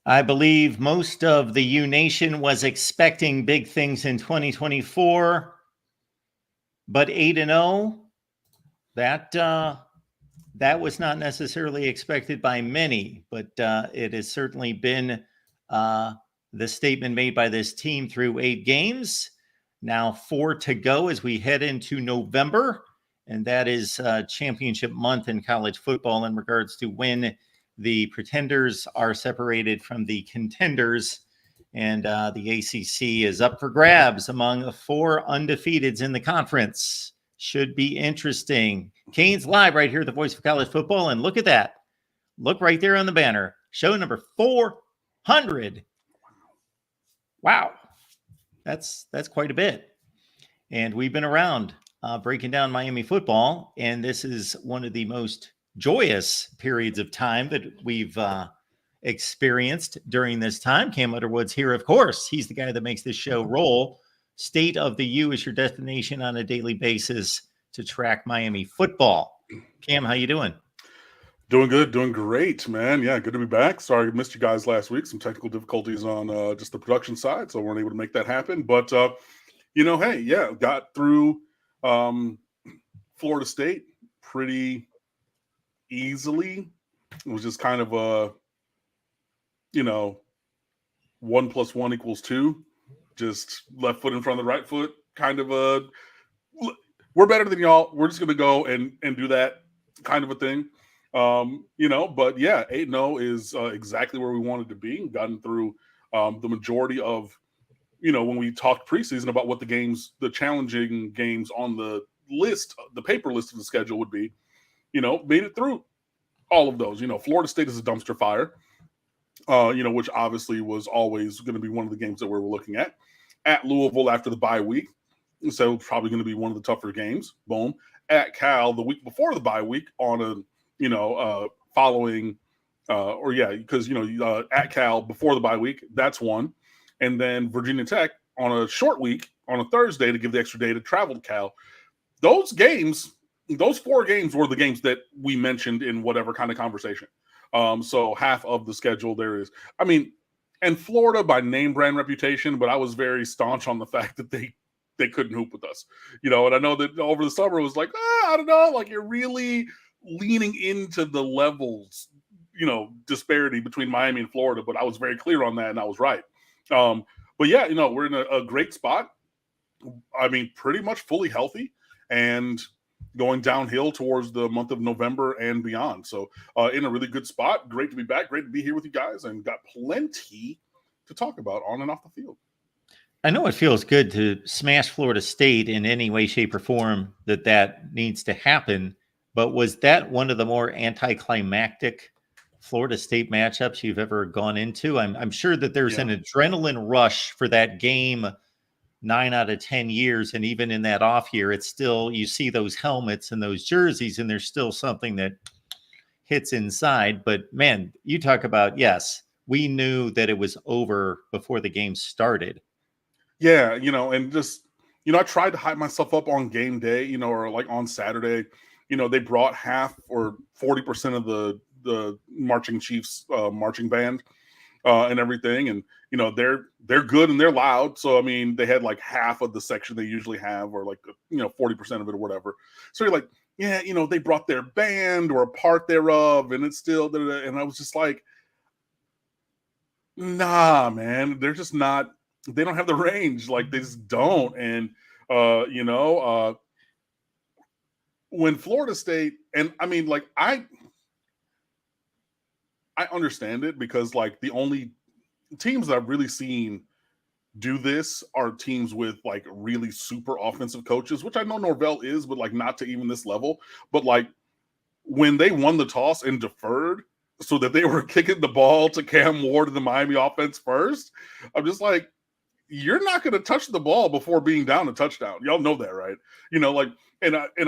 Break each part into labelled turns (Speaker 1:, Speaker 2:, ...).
Speaker 1: I believe most of the U Nation was expecting big things in 2024, but 8-0, that was not necessarily expected by many, but it has certainly been the statement made by this team through 8 games. Now 4 to go as we head into November, and that is championship month in college football in regards to when the pretenders are separated from the contenders. And the ACC is up for grabs among 4 undefeateds in the conference. Should be interesting. Canes live right here, the voice of college football. And look at that. Look right there on the banner. Show number 400. Wow. That's quite a bit. And we've been around breaking down Miami football. And this is one of the most joyous periods of time that we've experienced during this time. Cam Underwood's here, of course. He's the guy that makes this show roll. State of the U is your destination on a daily basis to track Miami football. Cam, how you doing?
Speaker 2: Doing good, doing great, man. Yeah, good to be back. Sorry I missed you guys last week. Some technical difficulties on just the production side, so we weren't able to make that happen. But, hey, yeah, got through Florida State pretty easily. It was just kind of a, 1 + 1 = 2. Just left foot in front of the right foot. Kind of a, we're better than y'all. We're just going to go and do that kind of a thing. But yeah, 8-0 is exactly where we wanted to be. Gotten through the majority of, when we talked preseason about what the challenging games on the list, the paper list of the schedule would be, made it through all of those. Florida State is a dumpster fire, which obviously was always going to be one of the games that we were looking at. At Louisville after the bye week, so probably going to be one of the tougher games. Boom. At Cal the week before the bye week on a, following, because at Cal before the bye week, that's one. And then Virginia Tech on a short week on a Thursday to give the extra day to travel to Cal. Those 4 games were the games that we mentioned in whatever kind of conversation. So half of the schedule there is, and Florida by name brand reputation, but I was very staunch on the fact that they couldn't hoop with us, and I know that over the summer it was like, I don't know, like you're really leaning into the levels, disparity between Miami and Florida, but I was very clear on that and I was right. But yeah, we're in a great spot. Pretty much fully healthy and going downhill towards the month of November and beyond. So in a really good spot. Great to be back. Great to be here with you guys and got plenty to talk about on and off the field.
Speaker 1: I know it feels good to smash Florida State in any way, shape, or form that needs to happen. But was that one of the more anticlimactic Florida State matchups you've ever gone into? I'm sure that there's an adrenaline rush for that game 9 out of 10 years. And even in that off year, it's still, you see those helmets and those jerseys, and there's still something that hits inside. But man, you talk about, yes, we knew that it was over before the game started.
Speaker 2: Yeah, and just, I tried to hype myself up on game day, or like on Saturday. They brought half or 40% of the marching chiefs marching band and everything, and they're good and they're loud. So they had like half of the section they usually have, or like 40% of it or whatever. So you're like, yeah, they brought their band or a part thereof, and it's still, and I was just like, nah, man, they're just not. They don't have the range, like they just don't. And when Florida State, and I understand it, because like the only teams that I've really seen do this are teams with like really super offensive coaches, which I know Norvell is, but like not to even this level. But like when they won the toss and deferred so that they were kicking the ball to Cam Ward in the Miami offense first, I'm just like, you're not going to touch the ball before being down a touchdown. Y'all know that, right? And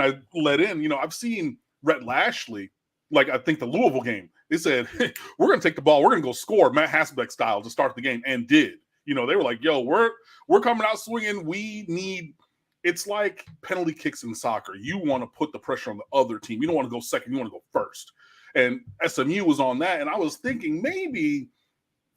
Speaker 2: I let in, I've seen Rhett Lashley, like I think the Louisville game, they said, hey, we're going to take the ball, we're going to go score Matt Hasselbeck style to start the game, and did. They were like, yo, we're coming out swinging. It's like penalty kicks in soccer. You want to put the pressure on the other team. You don't want to go second, you want to go first. And SMU was on that, and I was thinking maybe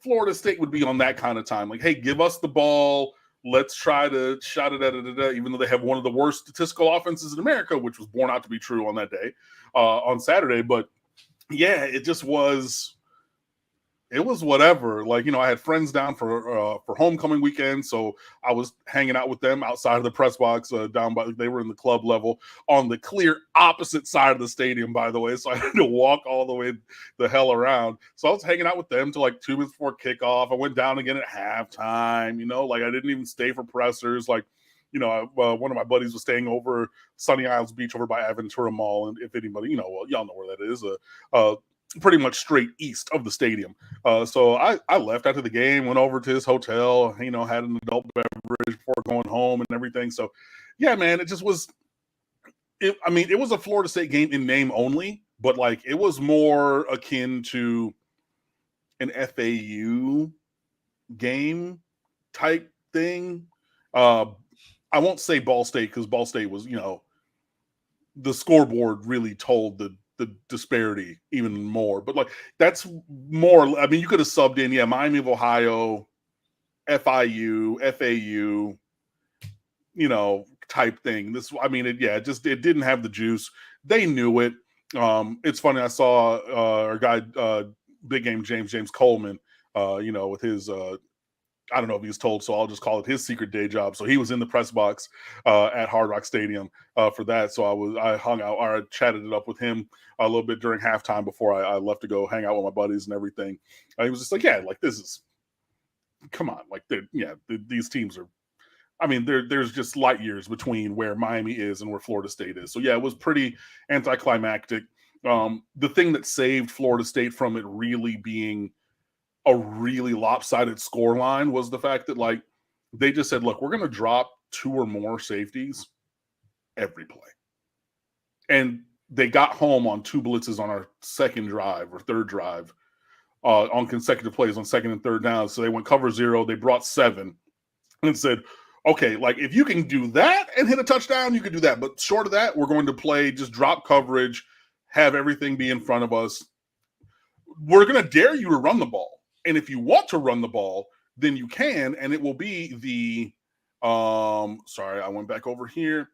Speaker 2: Florida State would be on that kind of time. Like, hey, give us the ball. Let's try to shot it at even though they have one of the worst statistical offenses in America, which was borne out to be true on that day, on Saturday. But yeah, it just was. It was whatever. Like, you know, I had friends down for homecoming weekend, so I was hanging out with them outside of the press box, down by, they were in the club level on the clear opposite side of the stadium, by the way. So I had to walk all the way the hell around. So I was hanging out with them till like 2 minutes before kickoff. I went down again at halftime. You know, like I didn't even stay for pressers. Like, you know, one of my buddies was staying over Sunny Isles Beach over by Aventura Mall, and if anybody, you know, well, y'all know where that is. Pretty much straight east of the stadium. So I left after the game, went over to his hotel, you know, had an adult beverage before going home and everything. So, yeah, man, it just was. It was a Florida State game in name only, but like it was more akin to an FAU game type thing. I won't say Ball State because Ball State was, you know, the scoreboard really told the disparity even more. But like that's more, I mean, you could have subbed in, yeah, Miami of Ohio, FIU, FAU, you know, type thing. This, I mean, it didn't have the juice. They knew it. It's funny, I saw our guy, big game James Coleman, you know, with his I don't know if he was told, so I'll just call it his secret day job. So he was in the press box at Hard Rock Stadium for that. So I hung out, or I chatted it up with him a little bit during halftime before I left to go hang out with my buddies and everything. He was just like, yeah, like this is, come on, like these teams are, I mean, there's just light years between where Miami is and where Florida State is. So yeah, it was pretty anticlimactic. The thing that saved Florida State from it really being a really lopsided score line was the fact that like they just said, look, we're going to drop 2 or more safeties every play. And they got home on 2 blitzes on our second drive or third drive on consecutive plays on second and third down. So they went cover 0. They brought 7 and said, okay, like if you can do that and hit a touchdown, you can do that. But short of that, we're going to play just drop coverage, have everything be in front of us. We're going to dare you to run the ball. And if you want to run the ball, then you can, and it will be the sorry, I went back over here.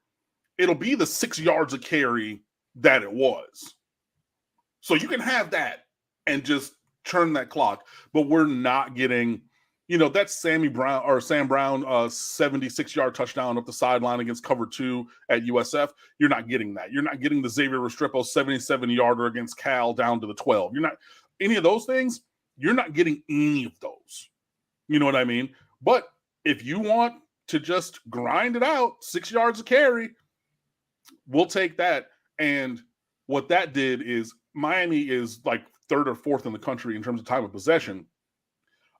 Speaker 2: It'll be the 6 yards a carry that it was. So you can have that and just turn that clock. But we're not getting, you know, that's Sam Brown 76-yard touchdown up the sideline against cover 2 at USF. You're not getting that. You're not getting the Xavier Restrepo 77-yarder against Cal down to the 12. You're not any of those things. You're not getting any of those. You know what I mean? But if you want to just grind it out, 6 yards a carry, we'll take that. And what that did is Miami is like 3rd or 4th in the country in terms of time of possession.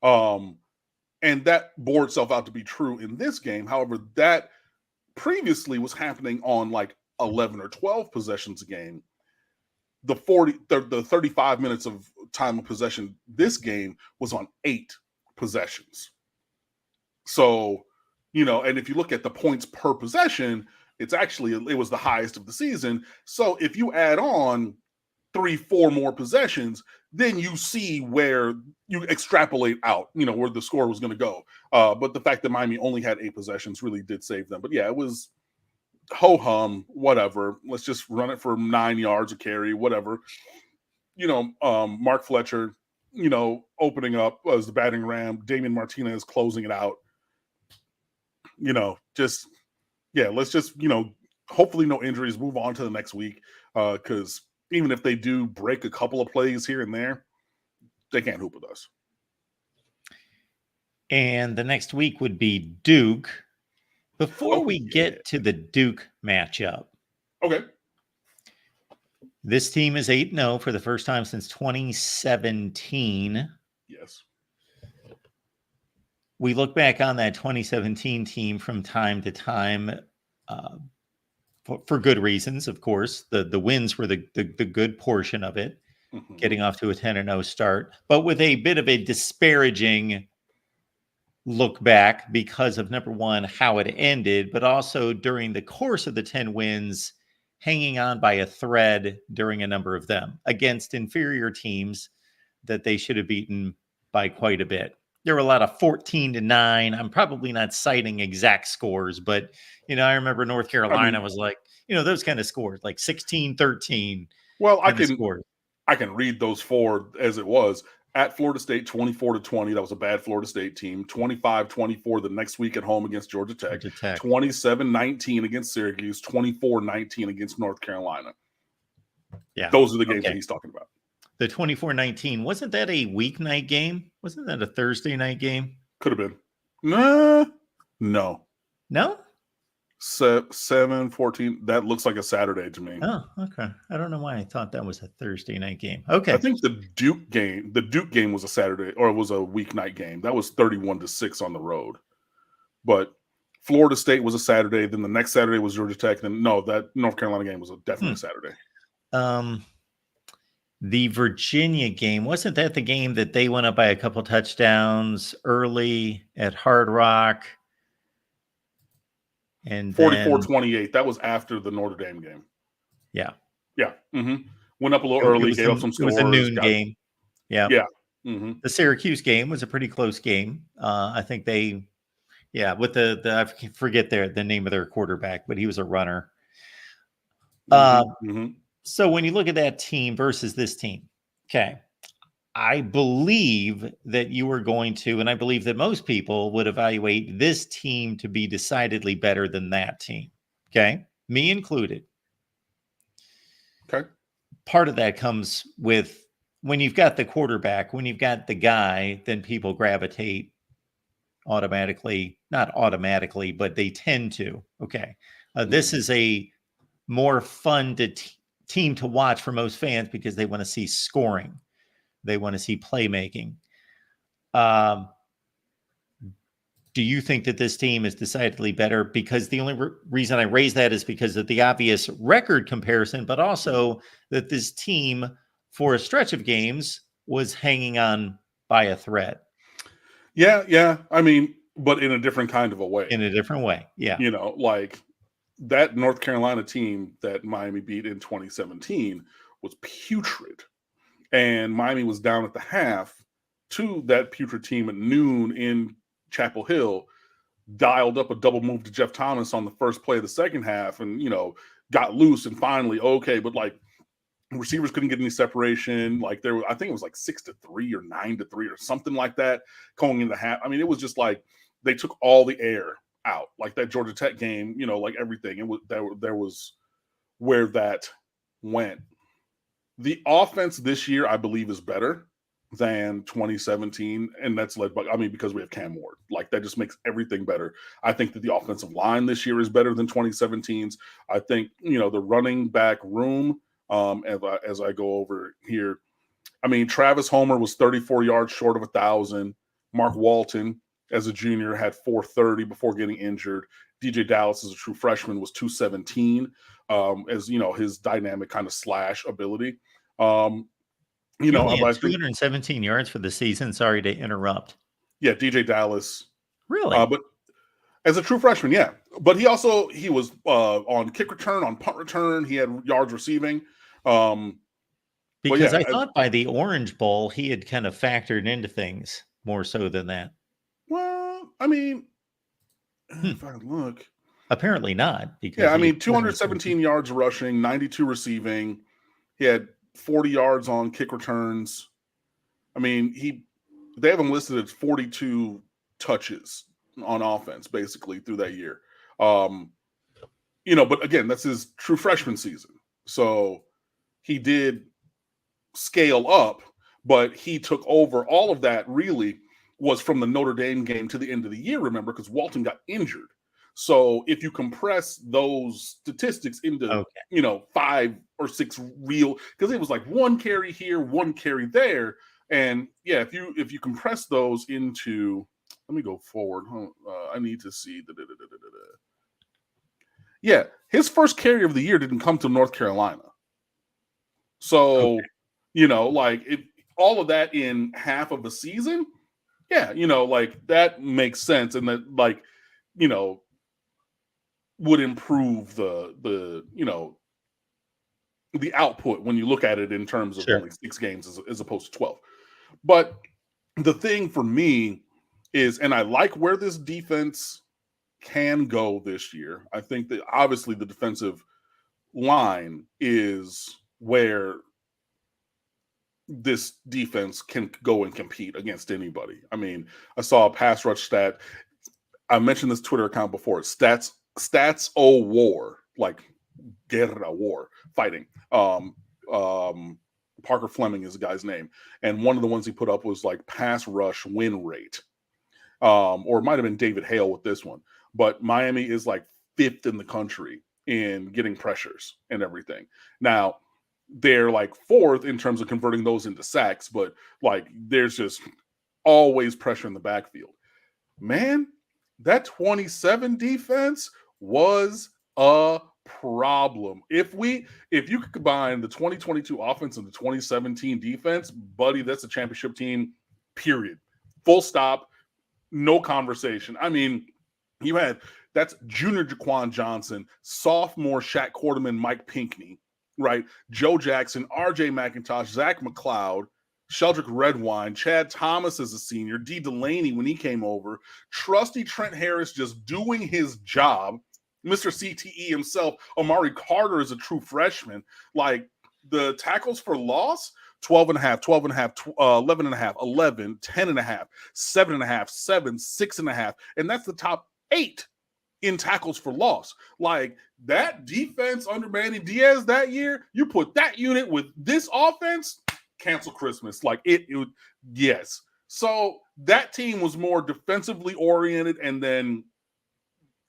Speaker 2: And that bore itself out to be true in this game. However, that previously was happening on like 11 or 12 possessions a game. The 35 minutes of time of possession this game was on 8 possessions. So, you know, and if you look at the points per possession, it was the highest of the season. So if you add on 3-4 more possessions, then you see where you extrapolate out, you know, where the score was going to go. But the fact that Miami only had 8 possessions really did save them. But yeah, it was ho-hum, whatever. Let's just run it for 9 yards a carry, whatever. You know, Mark Fletcher, you know, opening up as the battering ram, Damian Martinez closing it out. You know, just, yeah, let's just, you know, hopefully no injuries, move on to the next week. Because even if they do break a couple of plays here and there, they can't hoop with us.
Speaker 1: And the next week would be Duke. Before we get to the Duke matchup.
Speaker 2: Okay.
Speaker 1: This team is 8-0 for the first time since 2017.
Speaker 2: Yes.
Speaker 1: We look back on that 2017 team from time to time for good reasons, of course. The wins were the good portion of it, getting off to a 10-0 start, but with a bit of a disparaging look back because of, number one, how it ended, but also during the course of the 10 wins, hanging on by a thread during a number of them against inferior teams that they should have beaten by quite a bit. There were a lot of 14-9. I'm probably not citing exact scores, but I remember North Carolina was like, those kind of scores, like 16-13
Speaker 2: Well,
Speaker 1: kind of scores.
Speaker 2: I can read those four as it was. At Florida State, 24-20. That was a bad Florida State team. 25-24 the next week at home against Georgia Tech. 27-19 against Syracuse. 24-19 against North Carolina.
Speaker 1: Yeah.
Speaker 2: Those are the games that he's talking about.
Speaker 1: The 24-19, wasn't that a weeknight game? Wasn't that a Thursday night game?
Speaker 2: Could have been. No.
Speaker 1: No?
Speaker 2: 7-14. That looks like a Saturday to me.
Speaker 1: Oh, okay. I don't know why I thought that was a Thursday night game. Okay.
Speaker 2: I think the Duke game was a Saturday, or it was a weeknight game. That was 31-6 on the road. But Florida State was a Saturday. Then the next Saturday was Georgia Tech. Then that North Carolina game was definitely a Saturday.
Speaker 1: The Virginia game, wasn't that the game that they went up by a couple touchdowns early at Hard Rock? And
Speaker 2: 44-28. That was after the Notre Dame game.
Speaker 1: Yeah.
Speaker 2: Yeah. Mm-hmm. Went up a little early, gave up some scores.
Speaker 1: It was a noon game. Yeah.
Speaker 2: Yeah. Mm-hmm.
Speaker 1: The Syracuse game was a pretty close game. I think with I forget the name of their quarterback, but he was a runner. So when you look at that team versus this team, okay, I believe that you are going to, and I believe that most people would evaluate this team to be decidedly better than that team. Okay, me included.
Speaker 2: Okay.
Speaker 1: Part of that comes with when you've got the quarterback, when you've got the guy, then people gravitate automatically, not automatically, but they tend to. Okay. This is a more fun team to watch for most fans because they want to see scoring. They want to see playmaking. Do you think that this team is decidedly better? Because the only reason I raise that is because of the obvious record comparison, but also that this team, for a stretch of games, was hanging on by a thread.
Speaker 2: Yeah. I mean, but in a different kind of a way.
Speaker 1: In a different way, yeah.
Speaker 2: Like that North Carolina team that Miami beat in 2017 was putrid. And Miami was down at the half to that putrid team at noon in Chapel Hill, dialed up a double move to Jeff Thomas on the first play of the second half and, got loose and finally, okay. But like receivers couldn't get any separation. Like I think it was like 6-3 or 9-3 or something like that going into half. I mean, it was just like they took all the air out, like that Georgia Tech game, like everything. It was there was where that went. The offense this year, I believe, is better than 2017, and that's led by, because we have Cam Ward. Like that just makes everything better. I think that the offensive line this year is better than 2017's. I think the running back room. As I go over here, Travis Homer was 34 yards short of 1,000. Mark Walton, as a junior, had 430 before getting injured. DJ Dallas, as a true freshman, was 217. As his dynamic kind of slash ability.
Speaker 1: He only had 217 yards for the season. Sorry to interrupt.
Speaker 2: Yeah, DJ Dallas.
Speaker 1: Really?
Speaker 2: But as a true freshman, yeah. But he was on kick return, on punt return. He had yards receiving.
Speaker 1: Because I thought by the Orange Bowl, he had kind of factored into things more so than that.
Speaker 2: Well, if I look.
Speaker 1: Apparently not. Because
Speaker 2: 217 yards rushing, 92 receiving. He had 40 yards on kick returns. They have him listed as 42 touches on offense, basically, through that year. But again, that's his true freshman season. So he did scale up, but he took over. All of that really was from the Notre Dame game to the end of the year, remember, because Walton got injured. So if you compress those statistics into, 5 or 6 real, because it was like one carry here, one carry there. And yeah, if you compress those into, let me go forward. I need to see. Yeah, his first carry of the year didn't come to North Carolina. So, all of that in half of a season, yeah, that makes sense. And that, would improve the output when you look at it in terms of only 6 games as opposed to 12. But the thing for me is, and I like where this defense can go this year. I think that obviously the defensive line is where this defense can go and compete against anybody. I mean, I saw a pass rush stat. I mentioned this Twitter account before. Stats O War, like guerra war, fighting. Parker Fleming is the guy's name, and one of the ones he put up was like pass rush win rate, or it might have been David Hale with this one. But Miami is like 5th in the country in getting pressures and everything. Now, they're like 4th in terms of converting those into sacks, but like there's just always pressure in the backfield. Man, that 27 defense was a problem. If you could combine the 2022 offense and the 2017 defense, buddy, that's a championship team, period. Full stop, no conversation. I mean, that's junior Jaquan Johnson, sophomore Shaq Quarterman, Mike Pinckney, right? Joe Jackson, RJ McIntosh, Zach McLeod, Sheldrick Redwine, Chad Thomas as a senior, D. Delaney when he came over, trusty Trent Harris just doing his job, Mr. CTE himself, Amari Carter is a true freshman. Like the tackles for loss, 12 and a half, 12 and a half, 11 and a half, 11, 10 and a half, 7 and a half, 7, 6 and a half. And that's the top 8 in tackles for loss. Like that defense under Manny Diaz that year, you put that unit with this offense, cancel Christmas. Like it yes. So that team was more defensively oriented and then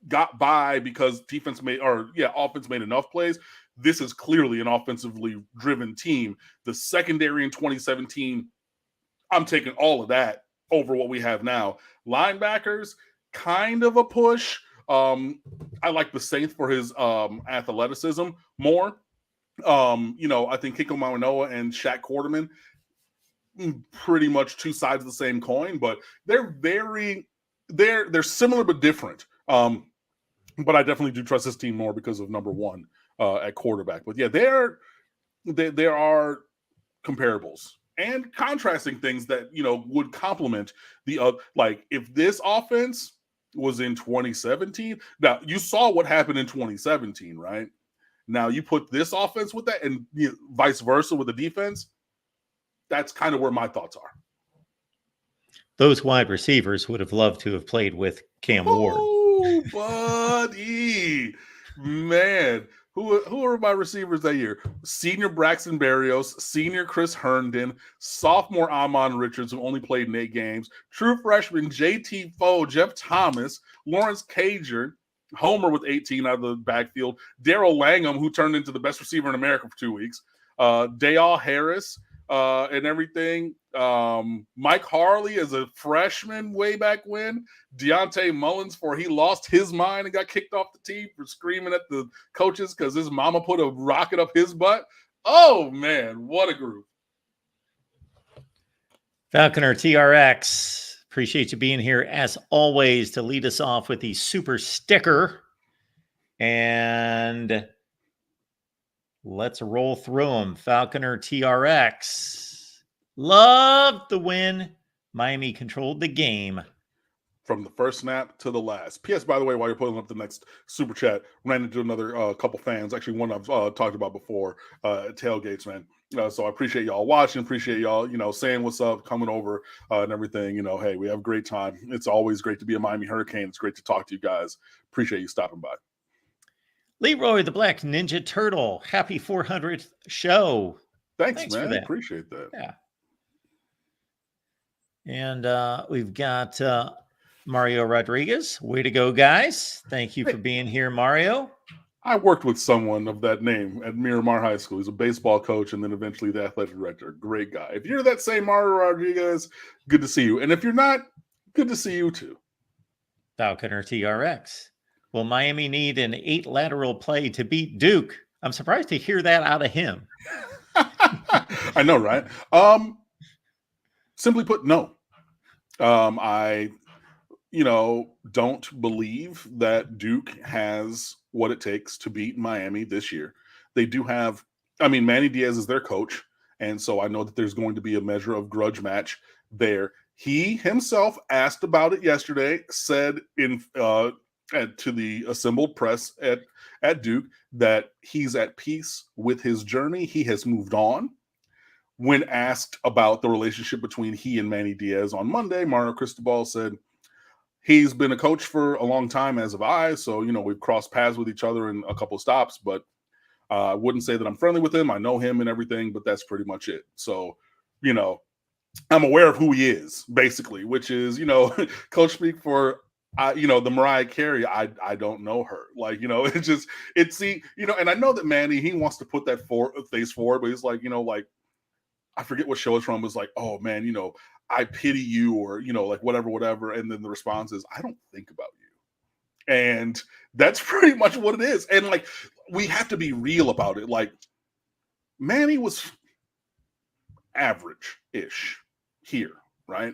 Speaker 2: got by because offense made enough plays. This is clearly an offensively driven team. The secondary in 2017, I'm taking all of that over what we have now. Linebackers, kind of a push. I like the Saints for his athleticism more. I think Kiko Manoa and Shaq Quarterman, pretty much two sides of the same coin, but they're similar but different. But I definitely do trust this team more because of number one at quarterback. But yeah, there are comparables and contrasting things that would complement the like if this offense was in 2017. Now you saw what happened in 2017, right? Now you put this offense with that, and vice versa with the defense. That's kind of where my thoughts are.
Speaker 1: Those wide receivers would have loved to have played with Cam Ward.
Speaker 2: Oh, buddy, man. Who are my receivers that year? Senior Braxton Berrios, senior Chris Herndon, sophomore Amon Richards, who only played in 8 games, true freshman JT Foe, Jeff Thomas, Lawrence Cager, Homer with 18 out of the backfield, Darrell Langham, who turned into the best receiver in America for 2 weeks, Dayal Harris, and everything. Mike Harley as a freshman way back when. Deontay Mullins for he lost his mind and got kicked off the team for screaming at the coaches because his mama put a rocket up his butt. Oh, man, what a group.
Speaker 1: Falconer TRX, appreciate you being here as always to lead us off with the super sticker. And let's roll through them. Falconer TRX. Love the win. Miami controlled the game.
Speaker 2: From the first snap to the last. P.S. By the way, while you're pulling up the next super chat, ran into another couple fans. Actually, one I've talked about before at Tailgates, man. So I appreciate y'all watching. Appreciate y'all, saying what's up, coming over and everything. Hey, we have a great time. It's always great to be a Miami Hurricane. It's great to talk to you guys. Appreciate you stopping by.
Speaker 1: Leroy the Black Ninja Turtle. Happy 400th show.
Speaker 2: Thanks man. Appreciate that.
Speaker 1: Yeah. And we've got Mario Rodriguez. Way to go, guys. Thank you for being here, Mario.
Speaker 2: I worked with someone of that name at Miramar High School. He's a baseball coach and then eventually the athletic director. Great guy. If you're that same Mario Rodriguez, good to see you. And if you're not, good to see you too.
Speaker 1: Falconer TRX. Will Miami need an 8 lateral play to beat Duke? I'm surprised to hear that out of him.
Speaker 2: I know, right? Simply put, no. I don't believe that Duke has what it takes to beat Miami this year. They do have, Manny Diaz is their coach, and so I know that there's going to be a measure of grudge match there. He himself asked about it yesterday, said to the assembled press at Duke that he's at peace with his journey. He has moved on. When asked about the relationship between he and Manny Diaz on Monday, Mario Cristobal said he's been a coach for a long time, as have I. So, we've crossed paths with each other in a couple of stops, but I wouldn't say that I'm friendly with him. I know him and everything, but that's pretty much it. So, I'm aware of who he is, basically, which is, coach speak for, the Mariah Carey. I don't know her. Like, and I know that Manny, he wants to put that face forward, but he's like, I forget what show it's from. It was like, oh man, I pity you, or like whatever. And then the response is, I don't think about you. And that's pretty much what it is. And like, we have to be real about it. Like, Manny was average-ish here, right?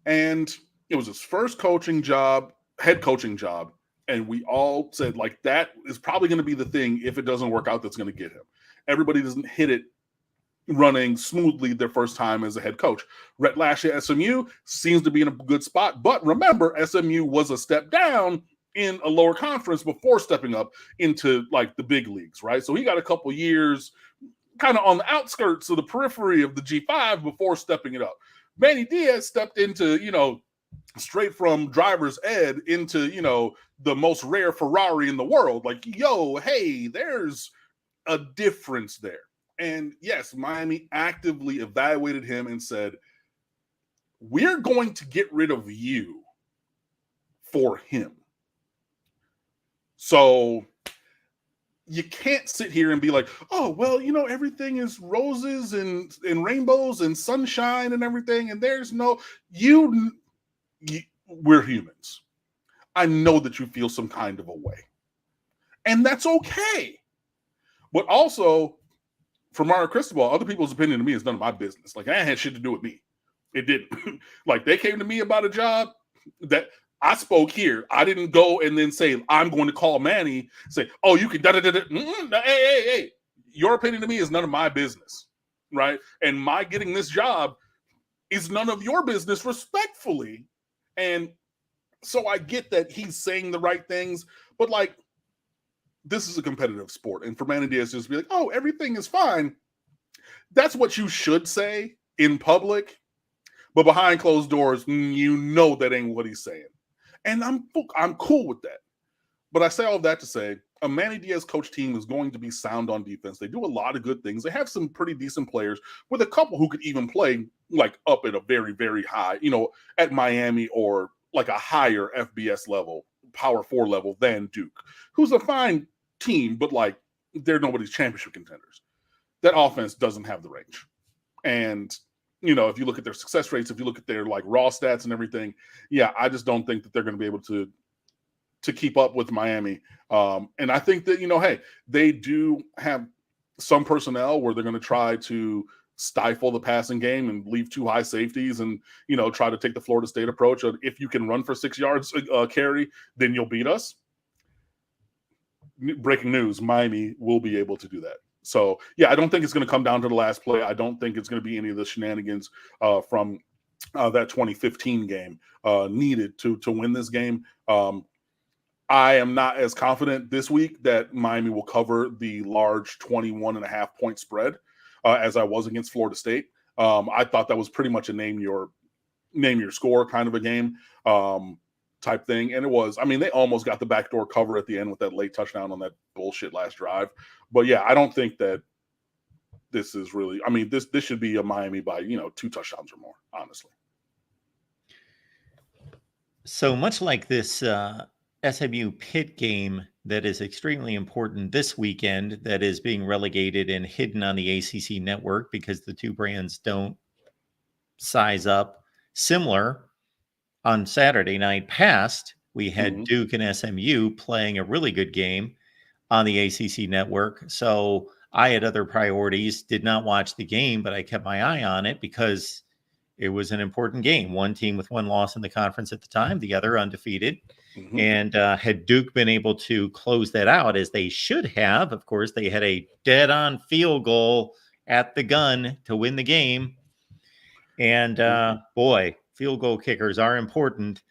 Speaker 2: And it was his first head coaching job. And we all said, like, that is probably going to be the thing, if it doesn't work out, that's going to get him. Everybody doesn't hit it running smoothly their first time as a head coach. Rhett Lashlee at SMU seems to be in a good spot. But remember, SMU was a step down in a lower conference before stepping up into like the big leagues, right? So he got a couple years kind of on the outskirts of the periphery of the G5 before stepping it up. Manny Diaz stepped into, straight from driver's ed into, the most rare Ferrari in the world. Like, hey, there's a difference there. And yes, Miami actively evaluated him and said, we're going to get rid of you for him. So you can't sit here and be like, oh, well, everything is roses and rainbows and sunshine and everything. And there's no, we're humans. I know that you feel some kind of a way. And that's okay. But also, for Mario Cristobal, other people's opinion to me is none of my business. Like, that had shit to do with me. It didn't. Like, they came to me about a job that I spoke here. I didn't go and then say, I'm going to call Manny, say, oh, you can da-da-da-da. Hey. Your opinion to me is none of my business, right? And my getting this job is none of your business, respectfully. And so I get that he's saying the right things, but like, this is a competitive sport. And for Manny Diaz to just be like, oh, everything is fine. That's what you should say in public. But behind closed doors, that ain't what he's saying. And I'm cool with that. But I say all of that to say, a Manny Diaz coach team is going to be sound on defense. They do a lot of good things. They have some pretty decent players, with a couple who could even play like up at a very, very high, at Miami or like a higher FBS level, Power 4 level than Duke, who's a fine team, but like, they're nobody's championship contenders. That offense doesn't have the range. And if you look at their success rates, if you look at their like raw stats and everything, I just don't think that they're going to be able to keep up with Miami. And I think that, hey, they do have some personnel where they're going to try to stifle the passing game and leave two high safeties and, try to take the Florida State approach of, if you can run for 6 yards carry, then you'll beat us. Breaking news, Miami will be able to do that. So, I don't think it's going to come down to the last play. I don't think it's going to be any of the shenanigans from that 2015 game needed to win this game. I am not as confident this week that Miami will cover the large 21.5 point spread as I was against Florida State. I thought that was pretty much a name your score kind of a game type thing. And it was, they almost got the backdoor cover at the end with that late touchdown on that bullshit last drive. But I don't think that this is really, this should be a Miami by, 2 touchdowns or more, honestly.
Speaker 1: So much like this SMU Pitt game that is extremely important this weekend, that is being relegated and hidden on the ACC network because the two brands don't size up. Similar, on Saturday night past, we had Duke and SMU playing a really good game on the ACC network. So I had other priorities, did not watch the game, but I kept my eye on it because it was an important game. One team with one loss in the conference at the time, the other undefeated. And had Duke been able to close that out, as they should have, of course, they had a dead-on field goal at the gun to win the game. And boy, field goal kickers are important.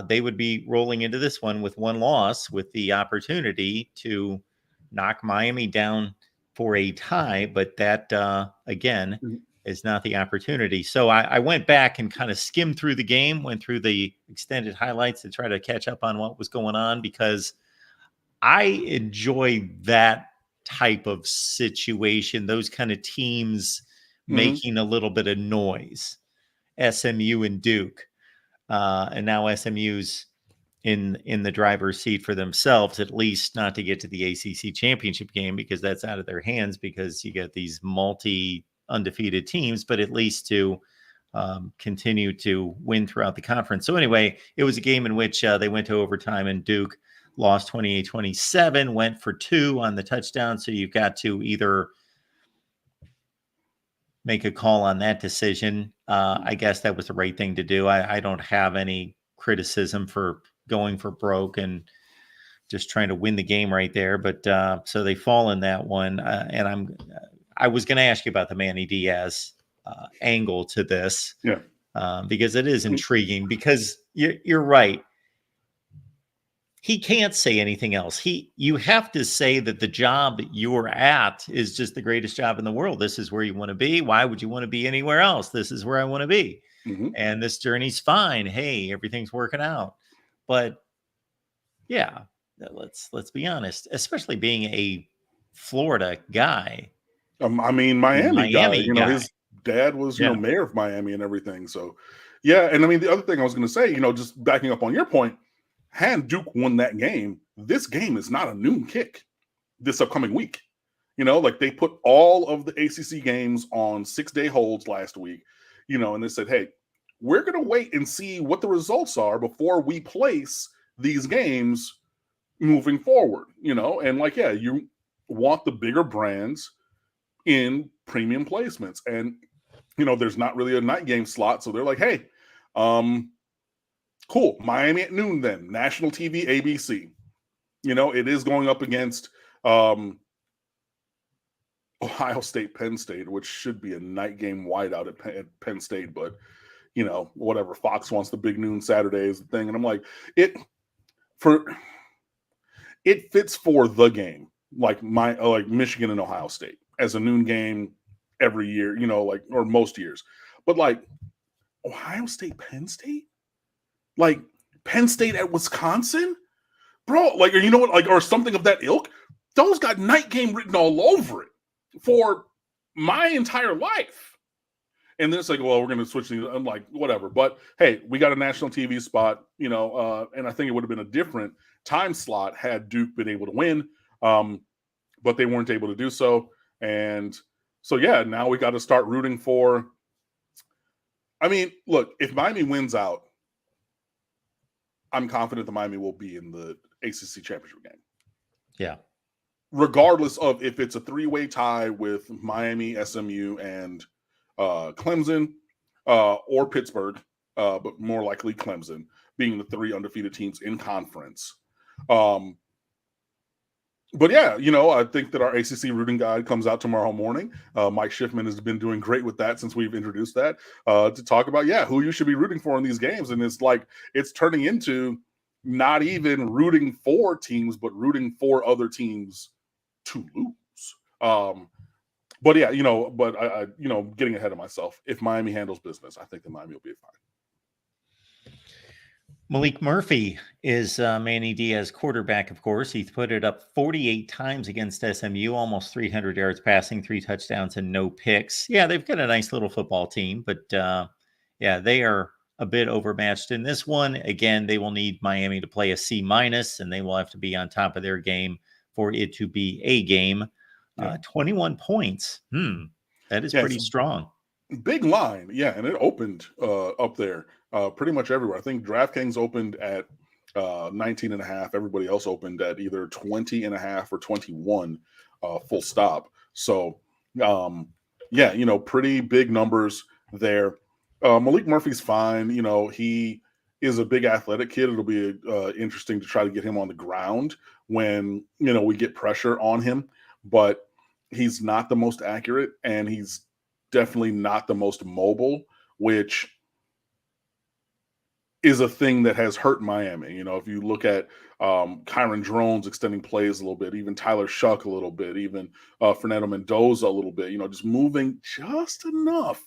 Speaker 1: They would be rolling into this one with one loss, with the opportunity to knock Miami down for a tie. But that, again, is not the opportunity. So I went back and kind of skimmed through the game, went through the extended highlights to try to catch up on what was going on, because I enjoy that type of situation, those kind of teams making a little bit of noise. SMU and Duke, and now SMU's in the driver's seat for themselves, at least not to get to the ACC championship game, because that's out of their hands, because you get these multi undefeated teams, but at least to continue to win throughout the conference. So anyway, it was a game in which they went to overtime, and Duke lost 28-27, went for 2 on the touchdown. So you've got to either make a call on that decision. I guess that was the right thing to do. I don't have any criticism for going for broke and just trying to win the game right there. But so they fall in that one. And I was going to ask you about the Manny Diaz angle to this, because it is intriguing. Because you're right. He can't say anything else. You have to say that the job you're at is just the greatest job in the world. This is where you want to be. Why would you want to be anywhere else? This is where I want to be. And this journey's fine. Hey, everything's working out. But yeah, let's be honest, especially being a Florida guy.
Speaker 2: I mean, Miami guy,
Speaker 1: guy.
Speaker 2: His dad was, mayor of Miami and everything. So yeah. And I mean, the other thing I was going to say, just backing up on your point, had Duke won that game, this game is not a noon kick this upcoming week. Like they put all of the ACC games on 6-day holds last week, and they said, hey, we're going to wait and see what the results are before we place these games moving forward, and like, yeah, you want the bigger brands in premium placements. And, there's not really a night game slot. So they're like, hey, cool. Miami at noon then. National TV, ABC. It is going up against Ohio State, Penn State, which should be a night game whiteout at Penn State. But, whatever. Fox wants the big noon Saturday is the thing. And I'm like, it fits for the game, like Michigan and Ohio State as a noon game every year, or most years. But like Ohio State, Penn State? Like Penn State at Wisconsin, bro, like, or something of that ilk. Those got night game written all over it for my entire life. And then it's like, well, we're going to switch these. I'm like, whatever. But hey, we got a national TV spot, and I think it would have been a different time slot had Duke been able to win, but they weren't able to do so. And so, yeah, now we got to start rooting for. I mean, look, if Miami wins out, I'm confident that Miami will be in the ACC championship game.
Speaker 1: Yeah.
Speaker 2: Regardless of if it's a 3-way tie with Miami, SMU, and Clemson or Pittsburgh, but more likely Clemson being the 3 undefeated teams in conference. But yeah, I think that our ACC rooting guide comes out tomorrow morning. Mike Schiffman has been doing great with that since we've introduced that to talk about, who you should be rooting for in these games. And it's like, it's turning into not even rooting for teams, but rooting for other teams to lose. But yeah, but I getting ahead of myself. If Miami handles business, I think that Miami will be fine.
Speaker 1: Malik Murphy is Manny Diaz quarterback, of course. He put it up 48 times against SMU, almost 300 yards passing, 3 touchdowns, and no picks. Yeah, they've got a nice little football team, but yeah, they are a bit overmatched in this one. Again, they will need Miami to play a C-, and they will have to be on top of their game for it to be a game. 21 points. That is pretty strong.
Speaker 2: Big line. Yeah, and it opened up there. Pretty much everywhere. I think DraftKings opened at 19.5. Everybody else opened at either 20.5 or 21 full stop. So, pretty big numbers there. Malik Murphy's fine. He is a big athletic kid. It'll be interesting to try to get him on the ground when, we get pressure on him. But he's not the most accurate, and he's definitely not the most mobile which is a thing that has hurt Miami. If you look at Kyron Drones extending plays a little bit, even Tyler Shuck a little bit, even Fernando Mendoza a little bit, just moving just enough,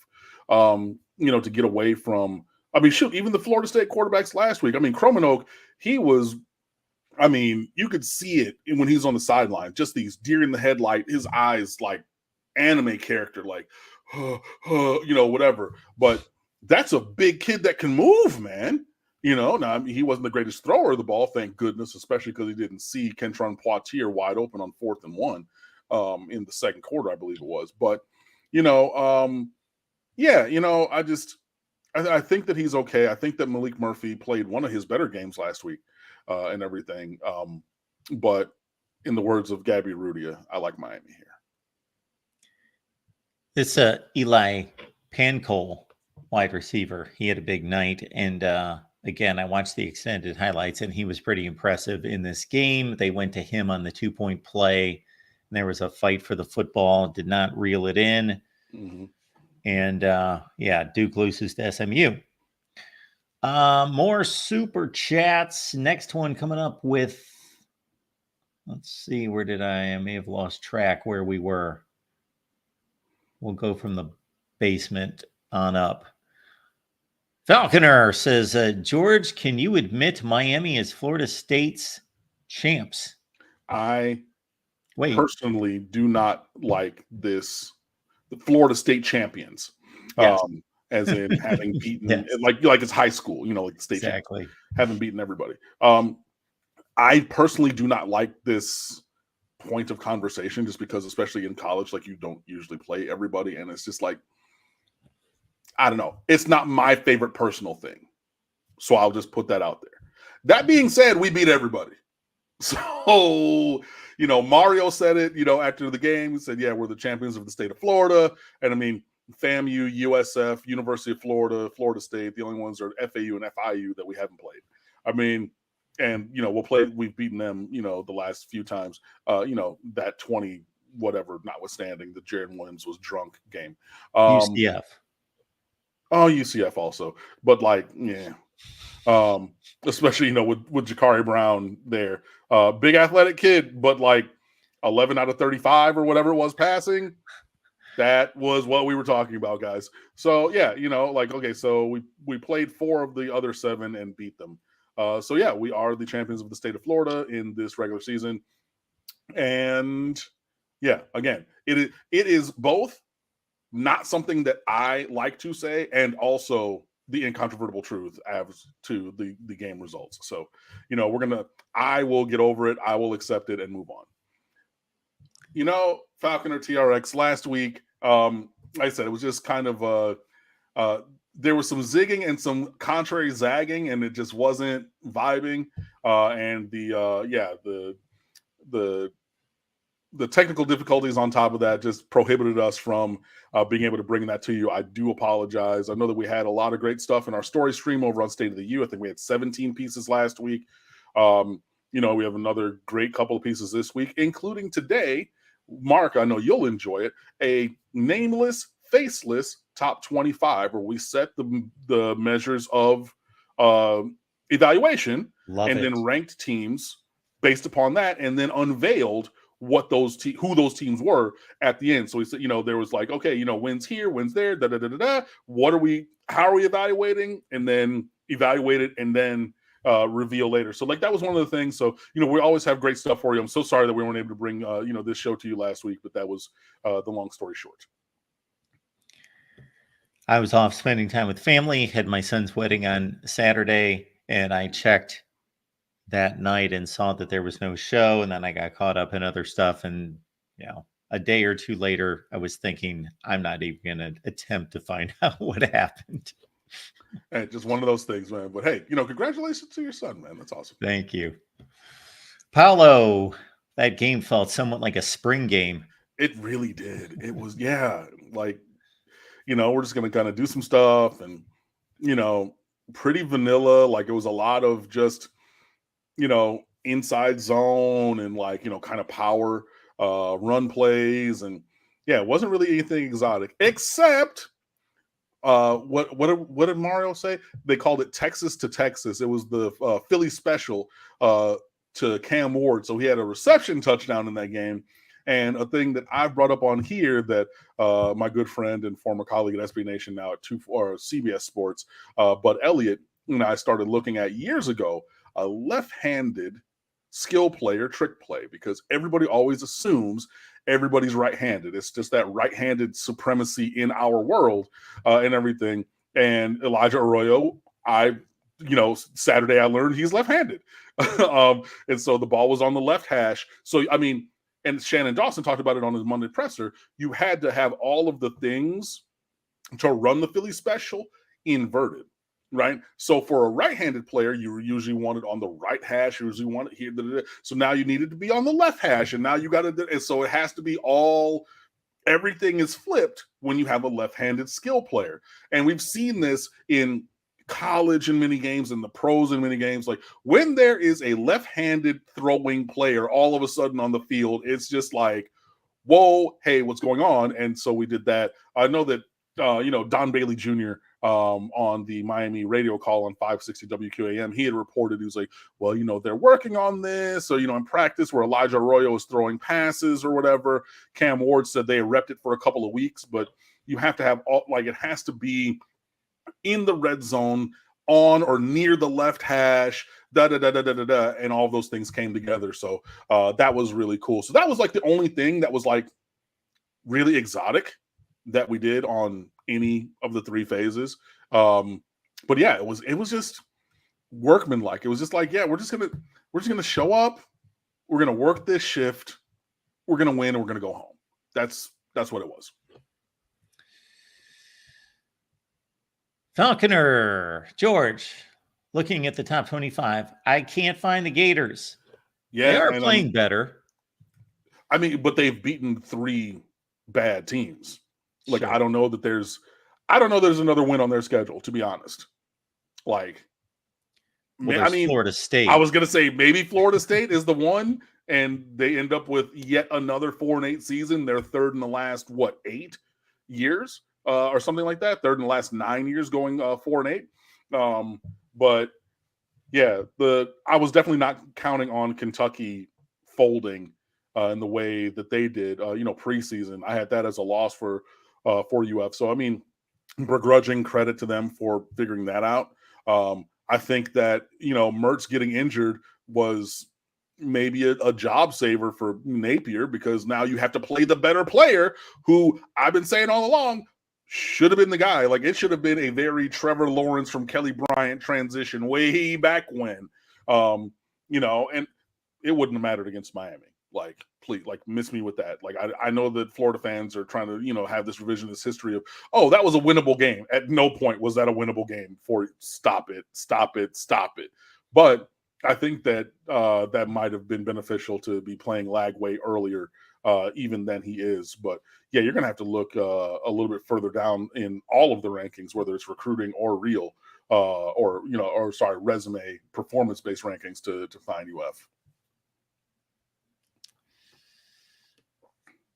Speaker 2: to get away from, shoot, even the Florida State quarterbacks last week. Cromanoke, he was, you could see it when he's on the sideline, just these deer in the headlight, his eyes like anime character, like, whatever. But that's a big kid that can move, man. Now he wasn't the greatest thrower of the ball, thank goodness, especially because he didn't see Kentron Poitier wide open on 4th and 1 in the second quarter, I believe it was. But I think that he's okay. I think that Malik Murphy played one of his better games last week and everything. But in the words of Gabby Rudia, I like Miami here.
Speaker 1: This Eli Pancol, wide receiver, he had a big night. And again, I watched the extended highlights, and he was pretty impressive in this game. They went to him on the 2-point play, and there was a fight for the football, did not reel it in.
Speaker 2: Mm-hmm.
Speaker 1: And Duke loses to SMU. More super chats. Next one coming up with, let's see, I may have lost track where we were. We'll go from the basement on up. Falconer says, George, can you admit Miami is Florida State's champs?
Speaker 2: I personally do not like this. The Florida State champions,
Speaker 1: yes.
Speaker 2: As in having beaten,
Speaker 1: yes.
Speaker 2: like it's high school, like the state
Speaker 1: exactly
Speaker 2: champions, having beaten everybody. I personally do not like this point of conversation, just because, especially in college, like you don't usually play everybody, and it's just like, I don't know. It's not my favorite personal thing, so I'll just put that out there. That being said, we beat everybody, so. Mario said it, after the game. He said, yeah, we're the champions of the state of Florida. And FAMU, USF, University of Florida, Florida State, the only ones are FAU and FIU that we haven't played. And, we've beaten them, the last few times, that 20 whatever notwithstanding, the Jared Williams was drunk game.
Speaker 1: UCF.
Speaker 2: Oh, UCF also. But especially, with Jakari Brown there. Big athletic kid, but 11 out of 35 or whatever it was passing. That was what we were talking about, guys. So, yeah, okay, so we played 4 of the other 7 and beat them. So, yeah, we are the champions of the state of Florida in this regular season. And, yeah, again, it is both not something that I like to say, and also the incontrovertible truth as to the game results. So, I will get over it. I will accept it and move on. Falconer TRX last week, like I said, it was just kind of there was some zigging and some contrary zagging, and it just wasn't vibing. And the technical difficulties on top of that just prohibited us from being able to bring that to you. I do apologize. I know that we had a lot of great stuff in our story stream over on State of the U. I think we had 17 pieces last week. We have another great couple of pieces this week, including today. Mark, I know you'll enjoy it. A nameless, faceless top 25, where we set the measures of evaluation then ranked teams based upon that, and then unveiled what who those teams were at the end. So we said, there was okay, wins here, wins there, how are we evaluating, and then evaluate it, and then reveal later. So that was one of the things. So, we always have great stuff for you. I'm so sorry that we weren't able to bring, this show to you last week, but that was the long story short.
Speaker 1: I was off spending time with family, had my son's wedding on Saturday, and I checked that night and saw that there was no show. And then I got caught up in other stuff. And, a day or two later, I was thinking, I'm not even going to attempt to find out what happened.
Speaker 2: Hey, just one of those things, man. But hey, congratulations to your son, man. That's awesome.
Speaker 1: Thank you. Paulo, that game felt somewhat like a spring game.
Speaker 2: It really did. It was, we're just going to kind of do some stuff and, pretty vanilla. It was a lot of just, inside zone and kind of power run plays. And yeah, it wasn't really anything exotic, except what did Mario say? They called it Texas to Texas. It was the Philly special to Cam Ward. So he had a reception touchdown in that game. And a thing that I brought up on here that my good friend and former colleague at SB Nation now at CBS Sports, Bud Elliott, and I started looking at years ago, a left-handed skill player trick play, because everybody always assumes everybody's right-handed. It's just that right-handed supremacy in our world and everything. And Elijah Arroyo, Saturday I learned he's left-handed. And so the ball was on the left hash. So, I mean, and Shannon Dawson talked about it on his Monday presser. You had to have all of the things to run the Philly special inverted, right? So for a right-handed player, you usually want it on the right hash. You usually want it here. So now you needed to be on the left hash, and now you got to. And so it has to be all. Everything is flipped when you have a left-handed skill player, and we've seen this in college in many games and the pros in many games. Like when there is a left-handed throwing player all of a sudden on the field, it's just like, whoa, hey, what's going on? And so we did that. I know that Don Bailey Jr. On the Miami radio call on 560 WQAM, he had reported, he was like, well, they're working on this. So, in practice where Elijah Arroyo is throwing passes or whatever, Cam Ward said they repped it for a couple of weeks, but you have to have it has to be in the red zone, on or near the left hash, and all of those things came together. So that was really cool. So that was like the only thing that was like really exotic that we did on any of the three phases. But yeah, it was just workmanlike. It was just like, yeah, we're just gonna show up, we're gonna work this shift, we're gonna win, and we're gonna go home. That's what it was.
Speaker 1: Falconer, George, looking at the top 25, I can't find the Gators.
Speaker 2: Yeah,
Speaker 1: they are playing better.
Speaker 2: I mean, but they've beaten three bad teams. Like, sure. I don't know there's another win on their schedule, to be honest. Like,
Speaker 1: Florida State.
Speaker 2: I was going to say maybe Florida State is the one, and they end up with yet another 4-8 season. They're third in the last, 8 years or something like that. Third in the last 9 years going 4-8. But yeah, I was definitely not counting on Kentucky folding in the way that they did, preseason. I had that as a loss for UF. So, I mean, begrudging credit to them for figuring that out. I think that, Mertz getting injured was maybe a job saver for Napier, because now you have to play the better player, who I've been saying all along should have been the guy. Like, it should have been a very Trevor Lawrence from Kelly Bryant transition way back when, and it wouldn't have mattered against Miami. Like, please, like, miss me with that. Like, I know that Florida fans are trying to, have this revisionist history of, oh, that was a winnable game. At no point was that a winnable game for stop it. But I think that that might have been beneficial to be playing Lagway earlier, even than he is. But yeah, you're going to have to look a little bit further down in all of the rankings, whether it's recruiting or real, resume performance-based rankings to find UF.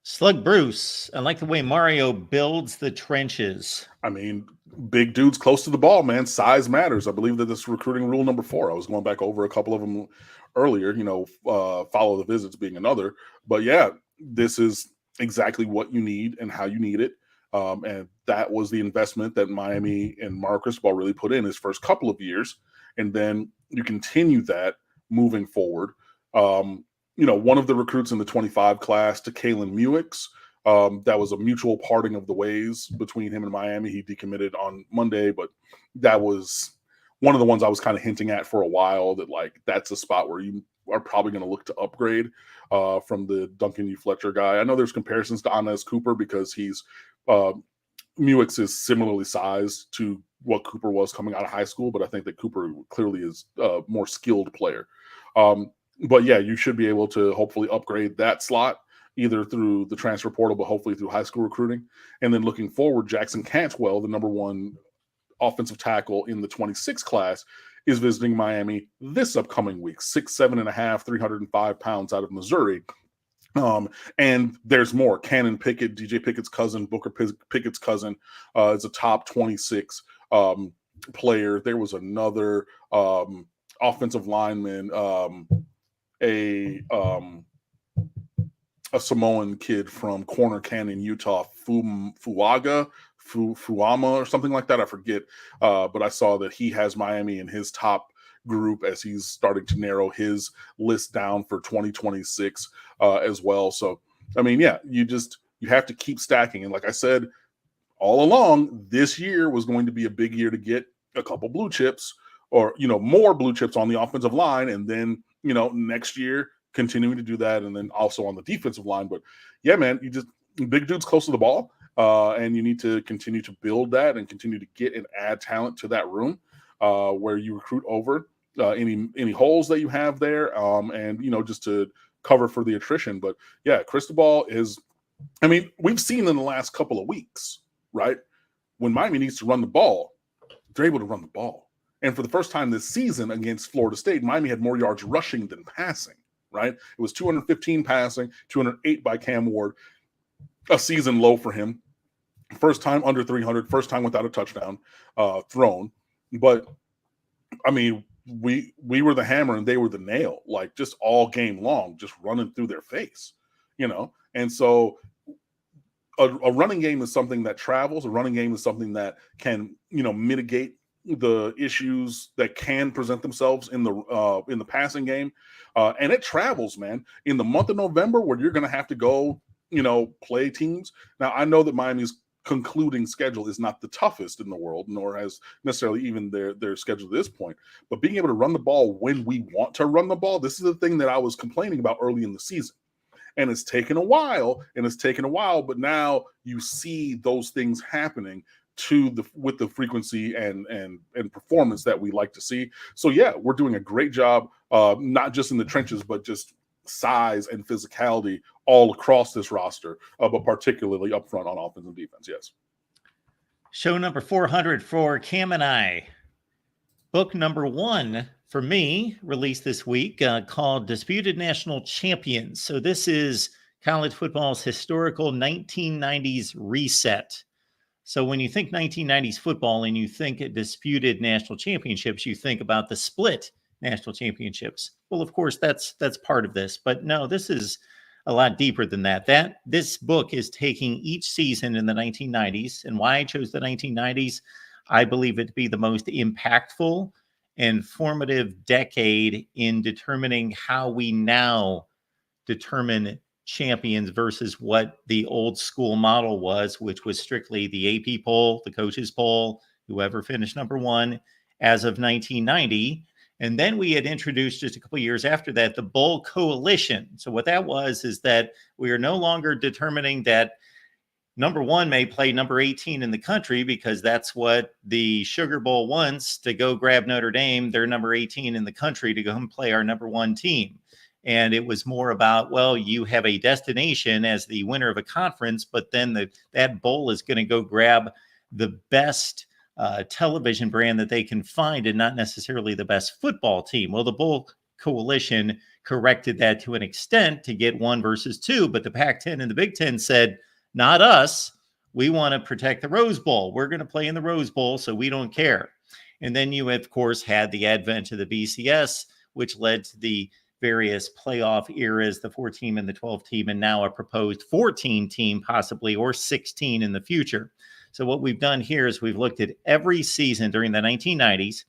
Speaker 1: Slug Bruce, I like the way Mario builds the trenches.
Speaker 2: I mean, big dudes close to the ball, man. Size matters. I believe that this recruiting rule number 4. I was going back over a couple of them earlier, follow the visits being another. But yeah, this is exactly what you need and how you need it. And that was the investment that Miami and Mark Cristobal really put in his first couple of years. And then you continue that moving forward. One of the recruits in the 25 class, to Kalen Muix, that was a mutual parting of the ways between him and Miami. He decommitted on Monday, but that was one of the ones I was kind of hinting at for a while, that like that's a spot where you are probably going to look to upgrade from the Duncan U. Fletcher guy. I know there's comparisons to Anez Cooper because he's Muix is similarly sized to what Cooper was coming out of high school, but I think that Cooper clearly is a more skilled player. But yeah, you should be able to hopefully upgrade that slot either through the transfer portal, but hopefully through high school recruiting. And then looking forward, Jackson Cantwell, the number 1 offensive tackle in the 26 class, is visiting Miami this upcoming week. 6'7.5", 305 pounds out of Missouri. And there's more. Cannon Pickett, DJ Pickett's cousin, Booker Pickett's cousin, is a top 26 player. There was another offensive lineman, a Samoan kid from Corner Canyon, Utah, Fuama or something like that. I forget. But I saw that he has Miami in his top group as he's starting to narrow his list down for 2026 as well. So, I mean, yeah, you have to keep stacking. And like I said, all along, this year was going to be a big year to get a couple blue chips or, more blue chips on the offensive line. And then, next year, continuing to do that. And then also on the defensive line. But yeah, man, big dudes close to the ball. And you need to continue to build that and continue to get and add talent to that room where you recruit over any holes that you have there. And, just to cover for the attrition. But yeah, Cristobal we've seen in the last couple of weeks, right? When Miami needs to run the ball, they're able to run the ball. And for the first time this season against Florida State, Miami had more yards rushing than passing, right? It was 215 passing, 208 by Cam Ward, a season low for him. First time under 300, first time without a touchdown thrown. But, we were the hammer and they were the nail, like just all game long, just running through their face, And so a running game is something that travels. A running game is something that can, mitigate the issues that can present themselves in the passing game. And it travels, man. In the month of November, where you're going to have to go, play teams. Now, I know that Miami's concluding schedule is not the toughest in the world, nor has necessarily even their schedule at this point. But being able to run the ball when we want to run the ball, this is the thing that I was complaining about early in the season. And it's taken a while, but now you see those things happening with the frequency and performance that we like to see. So yeah, we're doing a great job, not just in the trenches, but just size and physicality all across this roster, but particularly up front on offense and defense. Yes.
Speaker 1: Show number 400 for Cam and I. Book number 1 for me, released this week, called Disputed National Champions. So this is college football's historical 1990s reset. So when you think 1990s football and you think disputed national championships, you think about the split national championships. Well, of course, that's part of this. But no, this is a lot deeper than that. This book is taking each season in the 1990s. And why I chose the 1990s, I believe it to be the most impactful and formative decade in determining how we now determine champions versus what the old school model was, which was strictly the AP poll, the coaches poll, whoever finished number 1 as of 1990. And then we had introduced just a couple of years after that, the Bowl Coalition. So what that was is that we are no longer determining that number 1 may play number 18 in the country because that's what the Sugar Bowl wants, to go grab Notre Dame, their number 18 in the country, to go and play our number 1 team. And it was more about, well, you have a destination as the winner of a conference, but then that bowl is going to go grab the best television brand that they can find and not necessarily the best football team. Well, the Bowl Coalition corrected that to an extent to get 1 versus 2, but the Pac-10 and the Big Ten said, not us. We want to protect the Rose Bowl. We're going to play in the Rose Bowl, so we don't care. And then you, of course, had the advent of the BCS, which led to the various playoff eras, the 4-team and the 12-team, and now a proposed 14-team possibly, or 16 in the future. So what we've done here is we've looked at every season during the 1990s,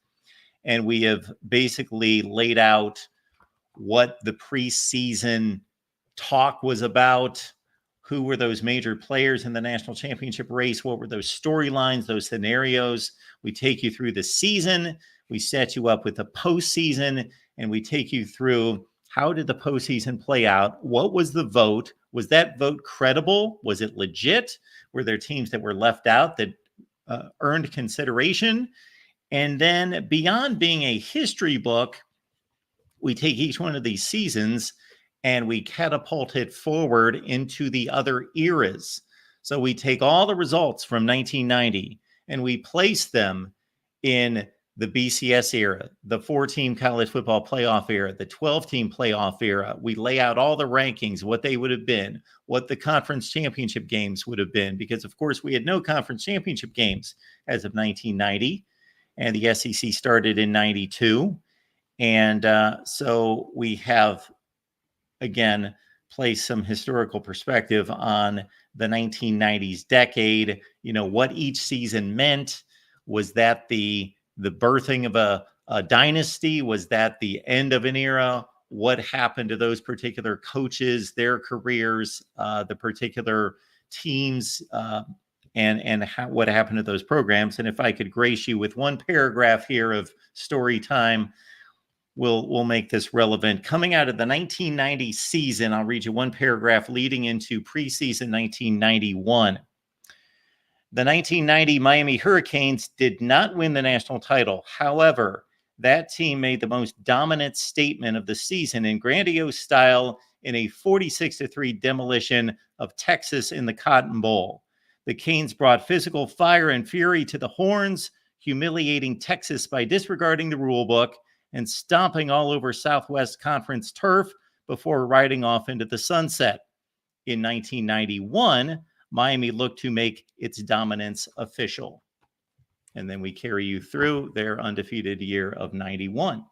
Speaker 1: and we have basically laid out what the preseason talk was about. Who were those major players in the national championship race? What were those storylines, those scenarios? We take you through the season. We set you up with the postseason, and we take you through how did the postseason play out? What was the vote? Was that vote credible? Was it legit? Were there teams that were left out that earned consideration? And then beyond being a history book, we take each one of these seasons and we catapult it forward into the other eras. So we take all the results from 1990 and we place them in the BCS era, the 4-team college football playoff era, the 12-team playoff era. We lay out all the rankings, what they would have been, what the conference championship games would have been, because, of course, we had no conference championship games as of 1990, and the SEC started in 92. And so we have, again, placed some historical perspective on the 1990s decade, what each season meant. Was that the birthing of a dynasty? Was that the end of an era? What happened to those particular coaches, their careers, the particular teams, and what happened to those programs? And if I could grace you with one paragraph here of story time, we'll make this relevant. Coming out of the 1990 season, I'll read you one paragraph leading into preseason 1991. The 1990 Miami Hurricanes did not win the national title. However, that team made the most dominant statement of the season in grandiose style in a 46-3 demolition of Texas in the Cotton Bowl. The Canes brought physical fire and fury to the Horns, humiliating Texas by disregarding the rule book and stomping all over Southwest Conference turf before riding off into the sunset. In 1991, Miami looked to make its dominance official. And then we carry you through their undefeated year of 91.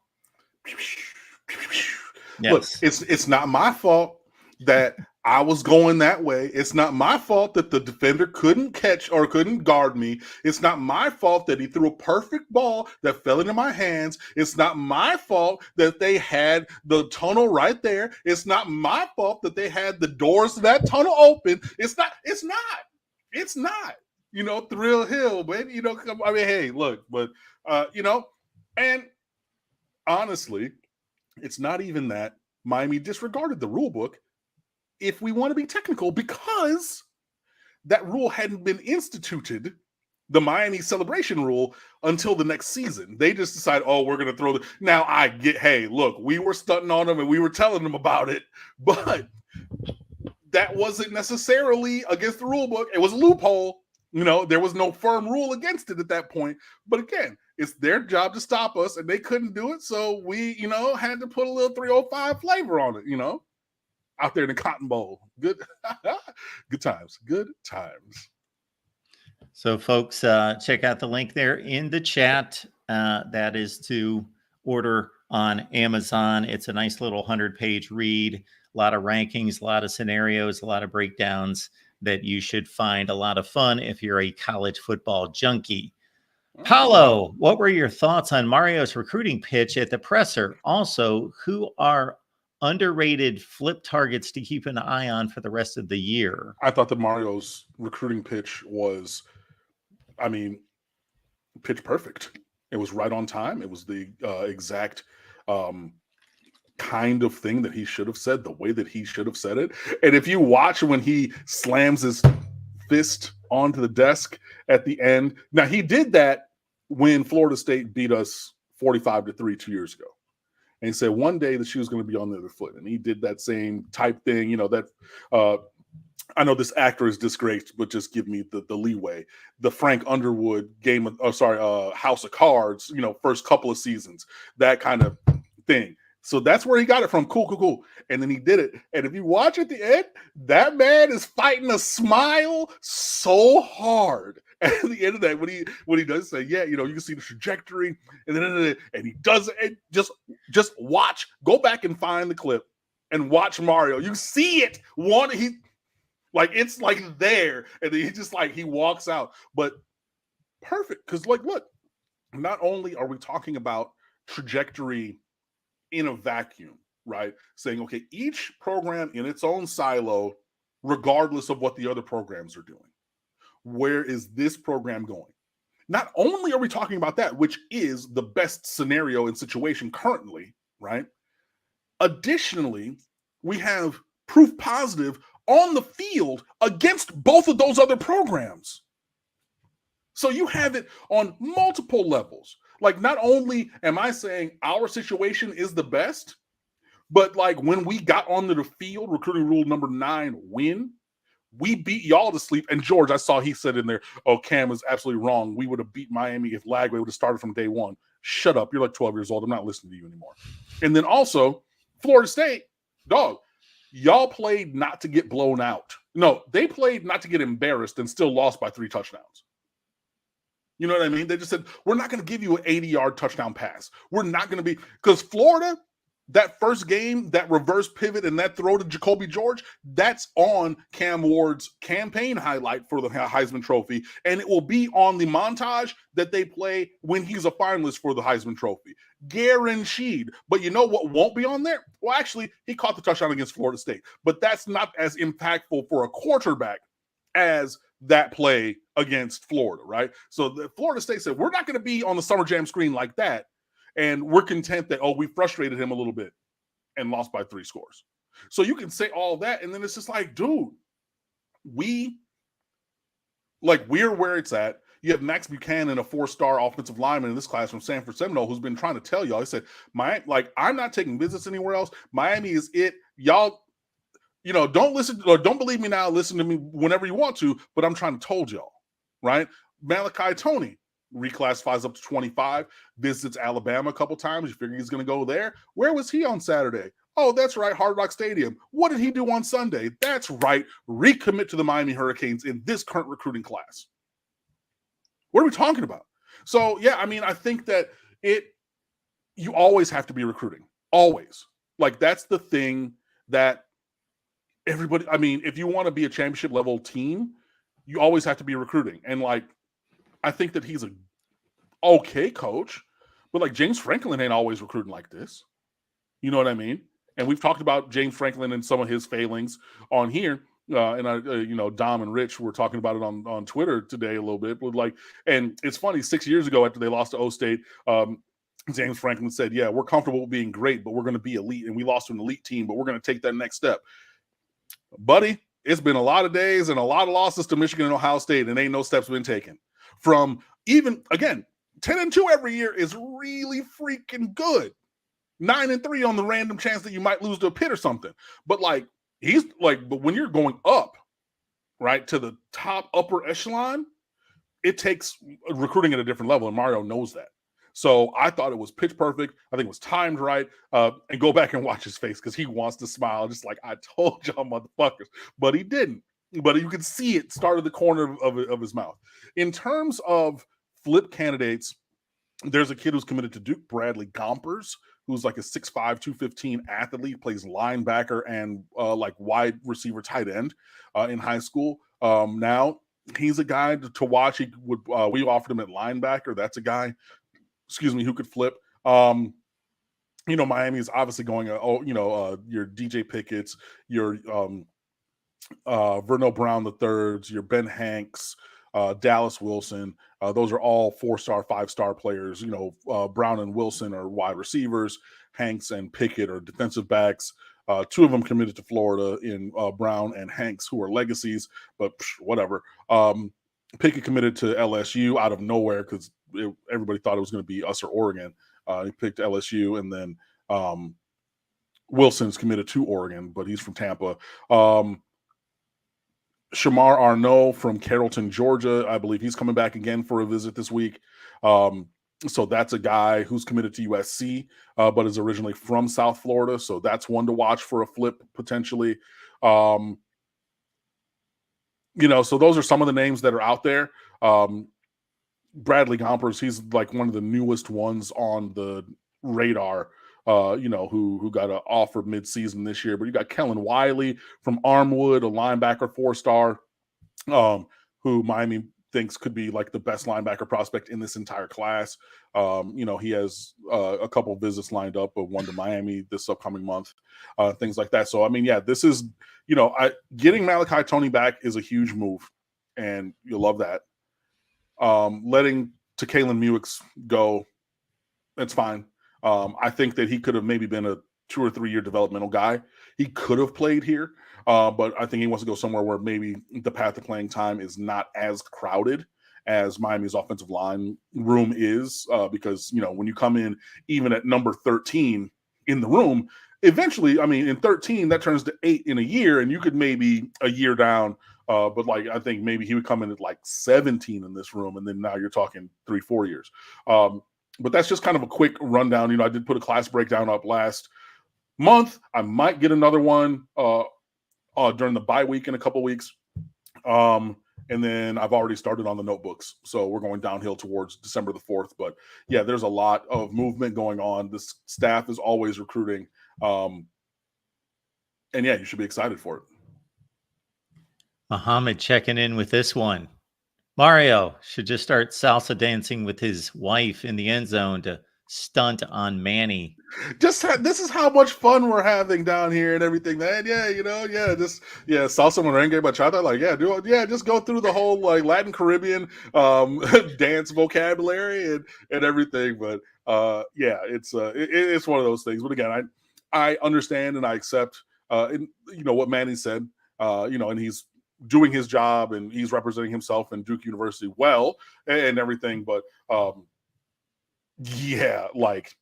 Speaker 2: Yes. Look, it's not my fault that I was going that way. It's not my fault that the defender couldn't catch or couldn't guard me. It's not my fault that he threw a perfect ball that fell into my hands. It's not my fault that they had the tunnel right there. It's not my fault that they had the doors to that tunnel open. It's not. Thrill Hill, baby. Hey, look, but and honestly, it's not even that Miami disregarded the rule book, if we want to be technical, because that rule hadn't been instituted, the Miami celebration rule, until the next season. They just decided, we're going to throw the... Now, I get, hey, look, we were stunting on them and we were telling them about it, but that wasn't necessarily against the rule book. It was a loophole. There was no firm rule against it at that point. But again, it's their job to stop us, and they couldn't do it, so we, had to put a little 305 flavor on it, out there in the Cotton Bowl. Good times.
Speaker 1: So, folks, check out the link there in the chat. That is to order on Amazon. It's a nice little 100-page read. A lot of rankings, a lot of scenarios, a lot of breakdowns that you should find a lot of fun if you're a college football junkie. Paulo, what were your thoughts on Mario's recruiting pitch at the presser? Also, who are underrated flip targets to keep an eye on for the rest of the year?
Speaker 2: I thought that Mario's recruiting pitch was, pitch perfect. It was right on time. It was the exact kind of thing that he should have said, the way that he should have said it. And if you watch when he slams his fist onto the desk at the end, now he did that when Florida State beat us 45-3 2 years ago. And he said one day the shoe's going to be on the other foot. And he did that same type thing, I know this actor is disgraced, but just give me the leeway. The Frank Underwood House of Cards, first couple of seasons, that kind of thing. So that's where he got it from. Cool. And then he did it. And if you watch at the end, that man is fighting a smile so hard at the end of that when he does say, you can see the trajectory, and he does it. Just watch. Go back and find the clip and watch Mario. You see it. It's like there, and then he walks out. But perfect, because look, not only are we talking about trajectory in a vacuum, right? Saying, okay, each program in its own silo, regardless of what the other programs are doing. Where is this program going? Not only are we talking about that, which is the best scenario and situation currently, right? Additionally, we have proof positive on the field against both of those other programs. So you have it on multiple levels. Not only am I saying our situation is the best, but when we got onto the field, recruiting rule number 9, win, we beat y'all to sleep. And George, I saw he said in there, Cam is absolutely wrong. We would have beat Miami if Lagway would have started from day one. shut up. You're like 12 years old. I'm not listening to you anymore. And then also, Florida State, dog, y'all played not to get blown out. No, they played not to get embarrassed and still lost by 3 touchdowns. You know what I mean? They just said, we're not going to give you an 80-yard touchdown pass. We're not going to be – because Florida, that first game, that reverse pivot and that throw to Jacoby George, that's on Cam Ward's campaign highlight for the Heisman Trophy, and it will be on the montage that they play when he's a finalist for the Heisman Trophy. Guaranteed. But you know what won't be on there? Well, actually, he caught the touchdown against Florida State, but that's not as impactful for a quarterback as that play against Florida, right? So the Florida State said, we're not going to be on the Summer Jam screen like that. And we're content that, we frustrated him a little bit and lost by 3 scores. So you can say all that, and then it's just like, dude, we're where it's at. You have Max Buchanan, a 4-star offensive lineman in this class from Sanford Seminole, who's been trying to tell y'all. He said, I'm not taking business anywhere else. Miami is it. Y'all, don't listen or don't believe me now. Listen to me whenever you want to, but I'm trying to told y'all, right? Malachi Toney reclassifies up to 25, visits Alabama a couple times. You figure he's going to go there. Where was he on Saturday? Oh, that's right, Hard Rock Stadium. What did he do on Sunday? That's right, recommit to the Miami Hurricanes in this current recruiting class. What are we talking about? So, yeah, I mean, I think that you always have to be recruiting. Always. Like, that's the thing that everybody, I mean, if you want to be a championship level team, you always have to be recruiting. And, I think that he's a okay coach, but James Franklin ain't always recruiting like this. You know what I mean? And we've talked about James Franklin and some of his failings on here. Dom and Rich were talking about it on Twitter today a little bit. But and it's funny, 6 years ago after they lost to O State, James Franklin said, yeah, we're comfortable with being great, but we're going to be elite. And we lost to an elite team, but we're going to take that next step. Buddy, it's been a lot of days and a lot of losses to Michigan and Ohio State, and ain't no steps been taken. From even, again, 10-2 every year is really freaking good. 9-3 on the random chance that you might lose to a Pitt or something. But but when you're going up, right, to the top upper echelon, it takes recruiting at a different level, and Mario knows that. So I thought it was pitch perfect. I think it was timed right. And go back and watch his face because he wants to smile, just like I told y'all motherfuckers. But he didn't. But you could see it started the corner of his mouth. In terms of flip candidates, there's a kid who's committed to Duke, Bradley Gompers, who's like a 6'5", 215 athlete, plays linebacker and wide receiver tight end in high school. Now he's a guy to watch. We offered him at linebacker. That's a guy, who could flip. Miami is obviously going, your DJ Pickett's, your Verno Brown III, your Ben Hanks, Dallas Wilson. Those are all 4-star, 5-star players. Brown and Wilson are wide receivers. Hanks and Pickett are defensive backs. 2 of them committed to Florida in Brown and Hanks, who are legacies, but whatever. Pickett committed to LSU out of nowhere because everybody thought it was going to be us or Oregon. He picked LSU, and then Wilson's committed to Oregon, but he's from Tampa. Shamar Arnaud from Carrollton, Georgia. I believe he's coming back again for a visit this week. So that's a guy who's committed to USC, but is originally from South Florida. So that's one to watch for a flip potentially. So those are some of the names that are out there. Bradley Gompers, he's like one of the newest ones on the radar, who got an offer mid-season this year. But you got Kellen Wiley from Armwood, a linebacker 4-star, who Miami thinks could be like the best linebacker prospect in this entire class. He has a couple visits lined up, but one to Miami this upcoming month, things like that. So, I mean, yeah, this is, getting Malachi Toney back is a huge move, and you'll love that. Letting Kalen Muix go, that's fine. I think that he could have maybe been a 2 or 3 year developmental guy. He could have played here, but I think he wants to go somewhere where maybe the path to playing time is not as crowded as Miami's offensive line room is, because, when you come in even at number 13 in the room, eventually, I mean, in 13, that turns to 8 in a year, and you could maybe a year down. But I think maybe he would come in at 17 in this room, and then now you're talking 3-4 years. But that's just kind of a quick rundown. I did put a class breakdown up last month. I might get another one during the bye week in a couple weeks. And then I've already started on the notebooks. So we're going downhill towards December the 4th. But yeah, there's a lot of movement going on. This staff is always recruiting. And yeah, you should be excited for it.
Speaker 1: Muhammad checking in with this one. Mario should just start salsa dancing with his wife in the end zone to stunt on Manny.
Speaker 2: This is how much fun we're having down here and everything, man. Yeah, salsa merengue bachata, just go through the whole like Latin Caribbean dance vocabulary and everything. But it's one of those things. But again, I understand and I accept what Manny said. And he's doing his job and he's representing himself in Duke University well and everything. But like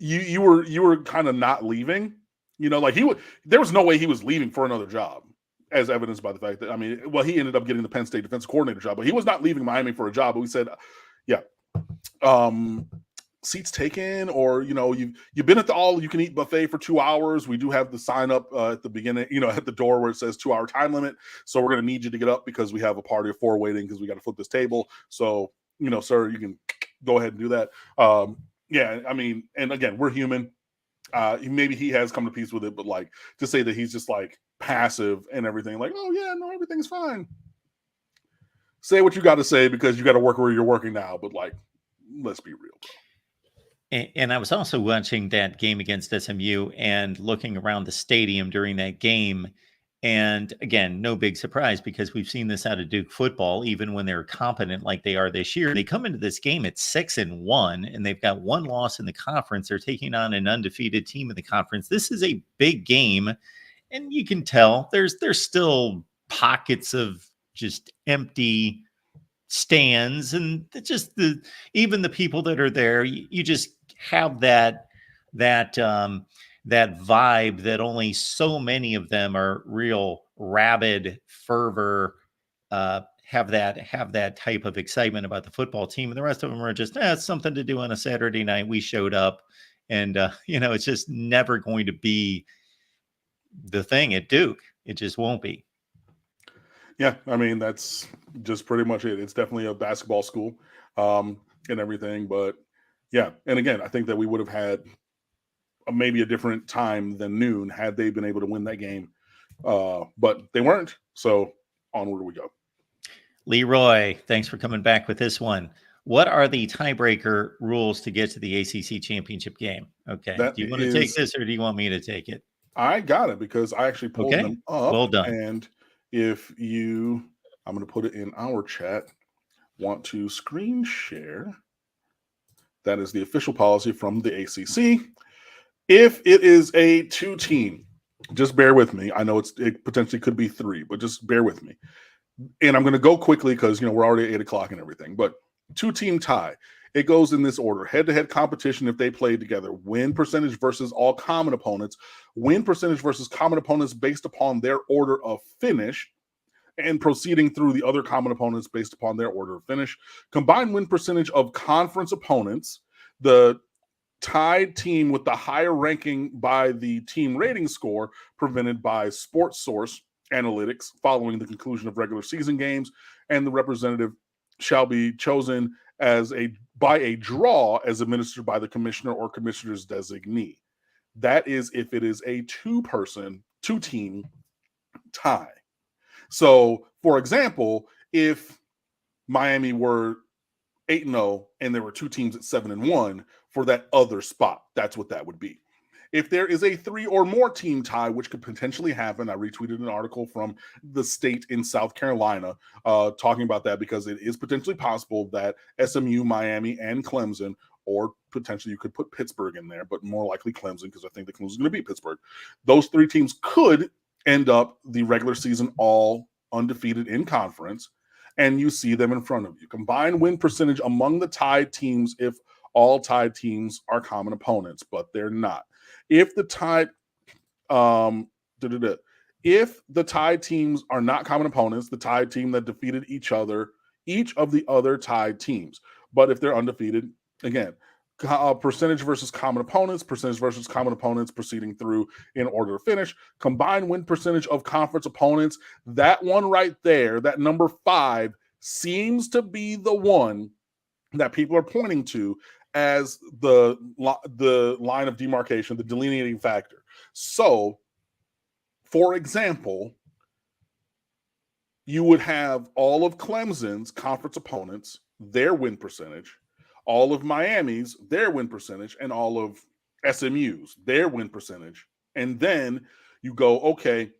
Speaker 2: you were kind of not leaving, like there was no way he was leaving for another job, as evidenced by the fact that, he ended up getting the Penn State defensive coordinator job, but he was not leaving Miami for a job. But we said, seats taken, or you've been at the all-you-can-eat buffet for 2 hours. We do have the sign up at the beginning, at the door where it says 2-hour time limit. So we're going to need you to get up because we have a party of 4 waiting because we got to flip this table. So sir, you can go ahead and do that. And again, we're human. Maybe he has come to peace with it, but like to say that he's just like passive and everything, like, oh yeah, no, everything's fine. Say what you got to say because you got to work where you're working now. But like, let's be real, bro.
Speaker 1: And I was also watching that game against SMU and looking around the stadium during that game. And again, no big surprise because we've seen this out of Duke football, even when they're competent like they are this year. They come into this game at 6-1, and they've got 1 loss in the conference. They're taking on an undefeated team in the conference. This is a big game, and you can tell there's still pockets of just empty stands, and just even the people that are there, you just have that vibe that only so many of them are real rabid fervor, have that type of excitement about the football team, and the rest of them are just it's something to do on a Saturday night. We showed up, and it's just never going to be the thing at Duke. It just won't be.
Speaker 2: Yeah, that's just pretty much it. It's definitely a basketball school and everything. But yeah, and again, I think that we would have had maybe a different time than noon had they been able to win that game. But they weren't. So onward we go.
Speaker 1: Leroy, thanks for coming back with this one. What are the tiebreaker rules to get to the ACC championship game? Okay. Do you want to take this or do you want me to take it?
Speaker 2: I got it because I actually pulled them up.
Speaker 1: Well done.
Speaker 2: And if you, I'm going to put it in our chat, want to screen share, that is the official policy from the ACC. If it is a 2-team, just bear with me. I know it potentially could be 3, but just bear with me. And I'm going to go quickly because, we're already at 8 o'clock and everything. But 2-team tie, it goes in this order. Head-to-head competition if they play together. Win percentage versus all common opponents. Win percentage versus common opponents based upon their order of finish. And proceeding through the other common opponents based upon their order of finish. Combined win percentage of conference opponents. The tied team with the higher ranking by the team rating score presented by Sports Source Analytics following the conclusion of regular season games, and the representative shall be chosen by a draw as administered by the commissioner or commissioner's designee. That is if it is a 2-team tie. So, for example, if Miami were 8-0 and there were 2 teams at 7-1 for that other spot, that's what that would be. If there is a 3 or more team tie, which could potentially happen, I retweeted an article from the state in South Carolina talking about that because it is potentially possible that SMU, Miami, and Clemson, or potentially you could put Pittsburgh in there, but more likely Clemson because I think the Clemson is going to beat Pittsburgh. Those 3 teams could end up the regular season all undefeated in conference, and you see them in front of you. Combined win percentage among the tied teams if all tied teams are common opponents, but they're not. If the tied teams are not common opponents, the tied team that defeated each other each of the other tied teams. But if they're undefeated, again, percentage versus common opponents proceeding through in order to finish, combined win percentage of conference opponents. That one right there, that number 5, seems to be the one that people are pointing to as the line of demarcation, the delineating factor. So, for example, you would have all of Clemson's conference opponents, their win percentage, all of Miami's, their win percentage, and all of SMU's, their win percentage. And then you go, okay,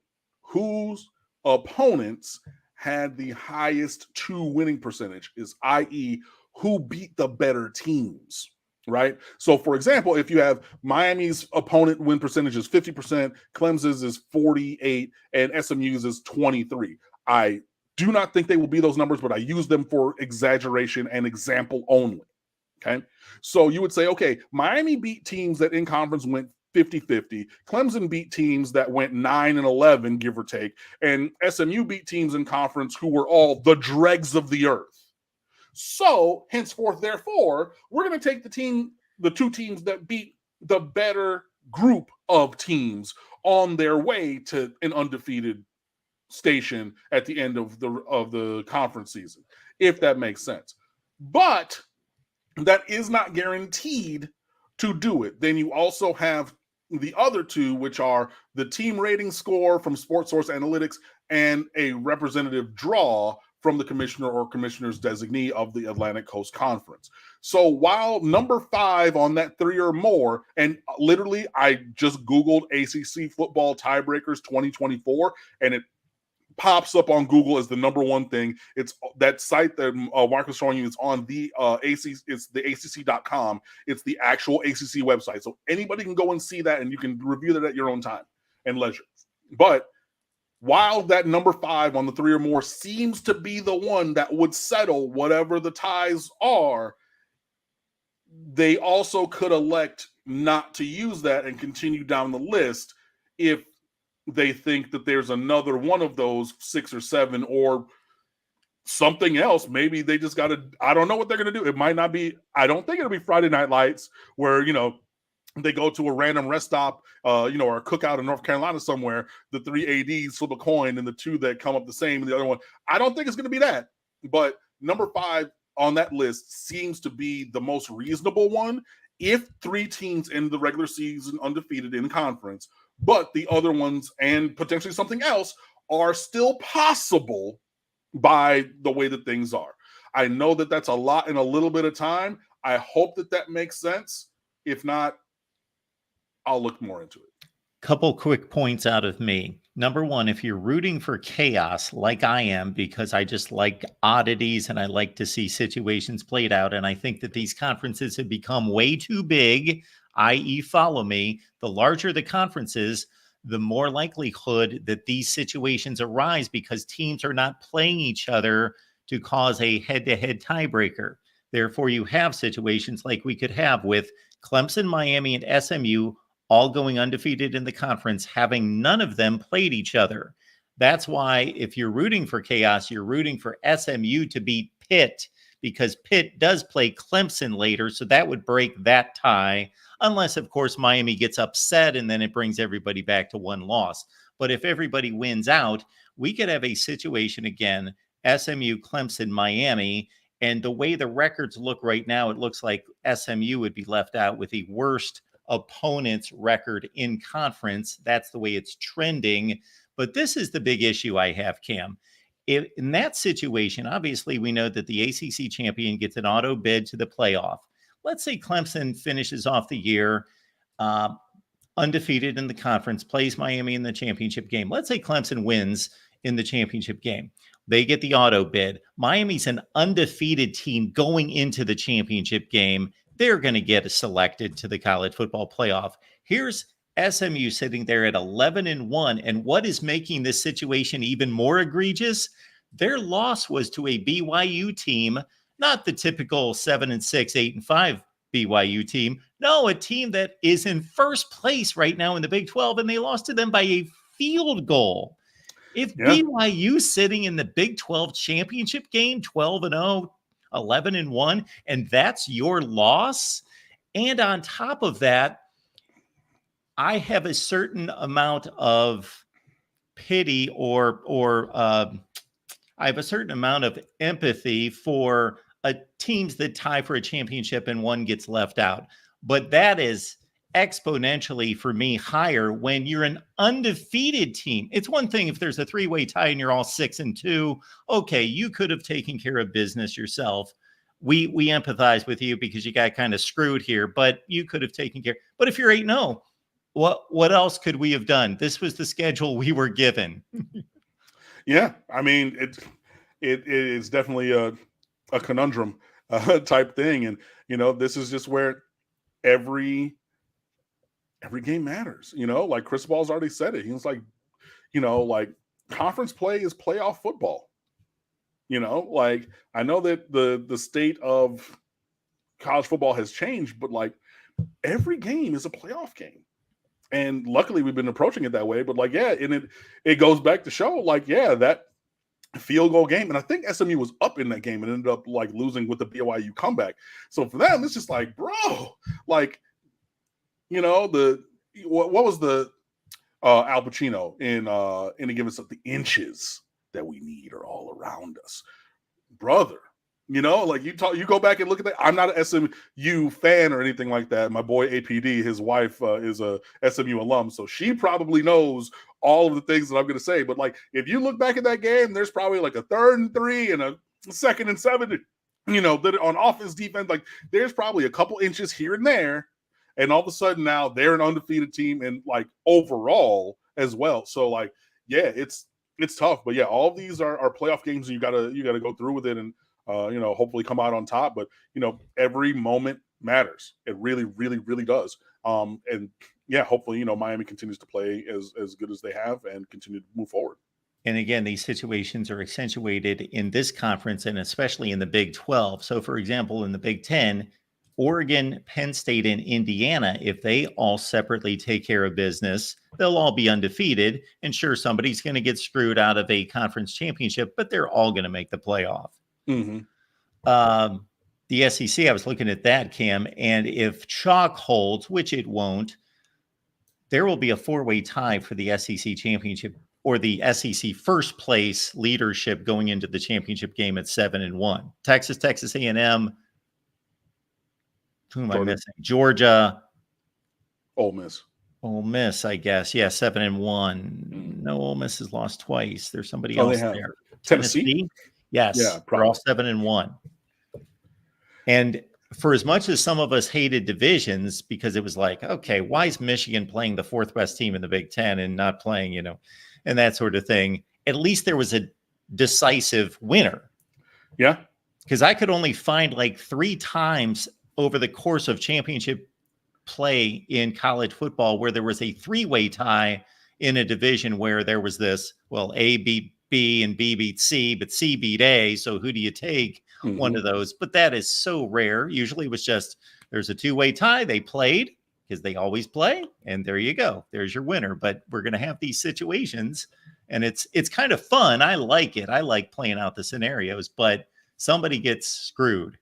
Speaker 2: whose opponents had the highest 2 winning percentage, is i.e., who beat the better teams, right? So, for example, if you have Miami's opponent win percentage is 50%, Clemson's is 48, and SMU's is 23. I do not think they will be those numbers, but I use them for exaggeration and example only. Okay. So you would say, okay, Miami beat teams that in conference went 50-50. Clemson beat teams that went 9-11, give or take. And SMU beat teams in conference who were all the dregs of the earth. So henceforth, therefore, we're going to take the 2 teams that beat the better group of teams on their way to an undefeated station at the end of the conference season, if that makes sense. But that is not guaranteed to do it. Then you also have the other 2, which are the team rating score from Sports Source Analytics and a representative draw from the commissioner or commissioner's designee of the Atlantic Coast Conference. So while number 5 on that 3 or more, and literally I just Googled ACC football tiebreakers 2024, and it pops up on Google as the number 1 thing. It's that site that Mark was showing you. It's on the ACC. It's the ACC.com. It's the actual ACC website. So anybody can go and see that, and you can review that at your own time and leisure. But while that number 5 on the 3 or more seems to be the one that would settle whatever the ties are, they also could elect not to use that and continue down the list if they think that there's another one of those 6 or 7 or something else. Maybe they just got to, I don't know what they're going to do. It might not be, I don't think it'll be Friday Night Lights where, they go to a random rest stop, or a cookout in North Carolina somewhere. The 3 ADs flip a coin and the 2 that come up the same, and the other one. I don't think it's going to be that. But number 5 on that list seems to be the most reasonable one if 3 teams end the regular season undefeated in conference, but the other ones and potentially something else are still possible by the way that things are. I know that that's a lot in a little bit of time. I hope that makes sense. If not, I'll look more into it.
Speaker 1: Couple quick points out of me. Number 1, if you're rooting for chaos like I am, because I just like oddities and I like to see situations played out, and I think that these conferences have become way too big, i.e. follow me, the larger the conferences, the more likelihood that these situations arise because teams are not playing each other to cause a head-to-head tiebreaker. Therefore, you have situations like we could have with Clemson, Miami, and SMU all going undefeated in the conference, having none of them played each other. That's why if you're rooting for chaos, you're rooting for SMU to beat Pitt, because Pitt does play Clemson later, so that would break that tie, unless, of course, Miami gets upset and then it brings everybody back to 1 loss. But if everybody wins out, we could have a situation again, SMU, Clemson, Miami, and the way the records look right now, it looks like SMU would be left out with the worst opponent's record in conference. That's the way it's trending. But this is the big issue I have, Cam. In that situation, obviously, we know that the ACC champion gets an auto bid to the playoff. Let's say Clemson finishes off the year undefeated in the conference, plays Miami in the championship game. Let's say Clemson wins in the championship game. They get the auto bid. Miami's an undefeated team going into the championship game. They're going to get selected to the college football playoff. Here's SMU sitting there at 11-1. And what is making this situation even more egregious? Their loss was to a BYU team, not the typical 7-6, 8-5 BYU team. No, a team that is in first place right now in the Big 12, and they lost to them by a field goal. If
Speaker 2: Yeah.
Speaker 1: BYU sitting in the Big 12 championship game, 12-0, 11-1, and that's your loss. And on top of that, I have a certain amount of pity or I have a certain amount of empathy for teams that tie for a championship and one gets left out. But that is exponentially for me higher when you're an undefeated team. It's one thing if there's a three-way tie and you're all 6-2. Okay, you could have taken care of business yourself. We empathize with you because you got kind of screwed here, but you could have taken care. But if you're 8-0, what else could we have done? This was the schedule we were given.
Speaker 2: Yeah, I mean it is definitely a conundrum type thing, and this is just where every game matters. Like Chris Ball's already said it. He's like, like conference play is playoff football. Like I know that the state of college football has changed, but like every game is a playoff game. And luckily we've been approaching it that way. But like, yeah, and it goes back to show, like, yeah, that field goal game. And I think SMU was up in that game and ended up like losing with the BYU comeback. So for them, it's just like, bro, like, what was the Al Pacino in Any Given Sunday, the inches that we need are all around us, brother. Like you go back and look at that. I'm not an SMU fan or anything like that. My boy APD, his wife is a SMU alum, so she probably knows all of the things that I'm going to say. But like, if you look back at that game, there's probably like a 3rd and 3 and a 2nd and 7. That on offense, defense, like there's probably a couple inches here and there, and all of a sudden now they're an undefeated team and like overall as well. So like, yeah, it's tough, but yeah, all of these are playoff games, and you gotta go through with it and. Hopefully come out on top. But, every moment matters. It really, really, really does. And yeah, hopefully, Miami continues to play as good as they have and continue to move forward.
Speaker 1: And again, these situations are accentuated in this conference and especially in the Big 12. So, for example, in the Big 10, Oregon, Penn State, and Indiana, if they all separately take care of business, they'll all be undefeated. And sure, somebody's going to get screwed out of a conference championship, but they're all going to make the playoff.
Speaker 2: Mm-hmm.
Speaker 1: The SEC, I was looking at that, Cam, and if chalk holds, which it won't, there will be a 4-way tie for the SEC championship or the SEC first place leadership going into the championship game at 7-1. Texas A&M. Who am I missing? Georgia.
Speaker 2: Ole Miss,
Speaker 1: I guess. Yeah, 7-1. No, Ole Miss has lost twice. There's somebody else there.
Speaker 2: Tennessee?
Speaker 1: Yes,
Speaker 2: yeah,
Speaker 1: they're all 7-1. And for as much as some of us hated divisions because it was like, okay, why is Michigan playing the 4th best team in the Big 10 and not playing, and that sort of thing, at least there was a decisive winner.
Speaker 2: Yeah.
Speaker 1: Because I could only find like 3 times over the course of championship play in college football where there was a 3-way tie in a division where there was this, well, A beat B and B beat C, but C beat A. So who do you take?
Speaker 2: Mm-hmm.
Speaker 1: One of those. But that is so rare. Usually it was just there's a 2-way tie. They played because they always play. And there you go. There's your winner. But we're going to have these situations. And it's kind of fun. I like it. I like playing out the scenarios. But somebody gets screwed.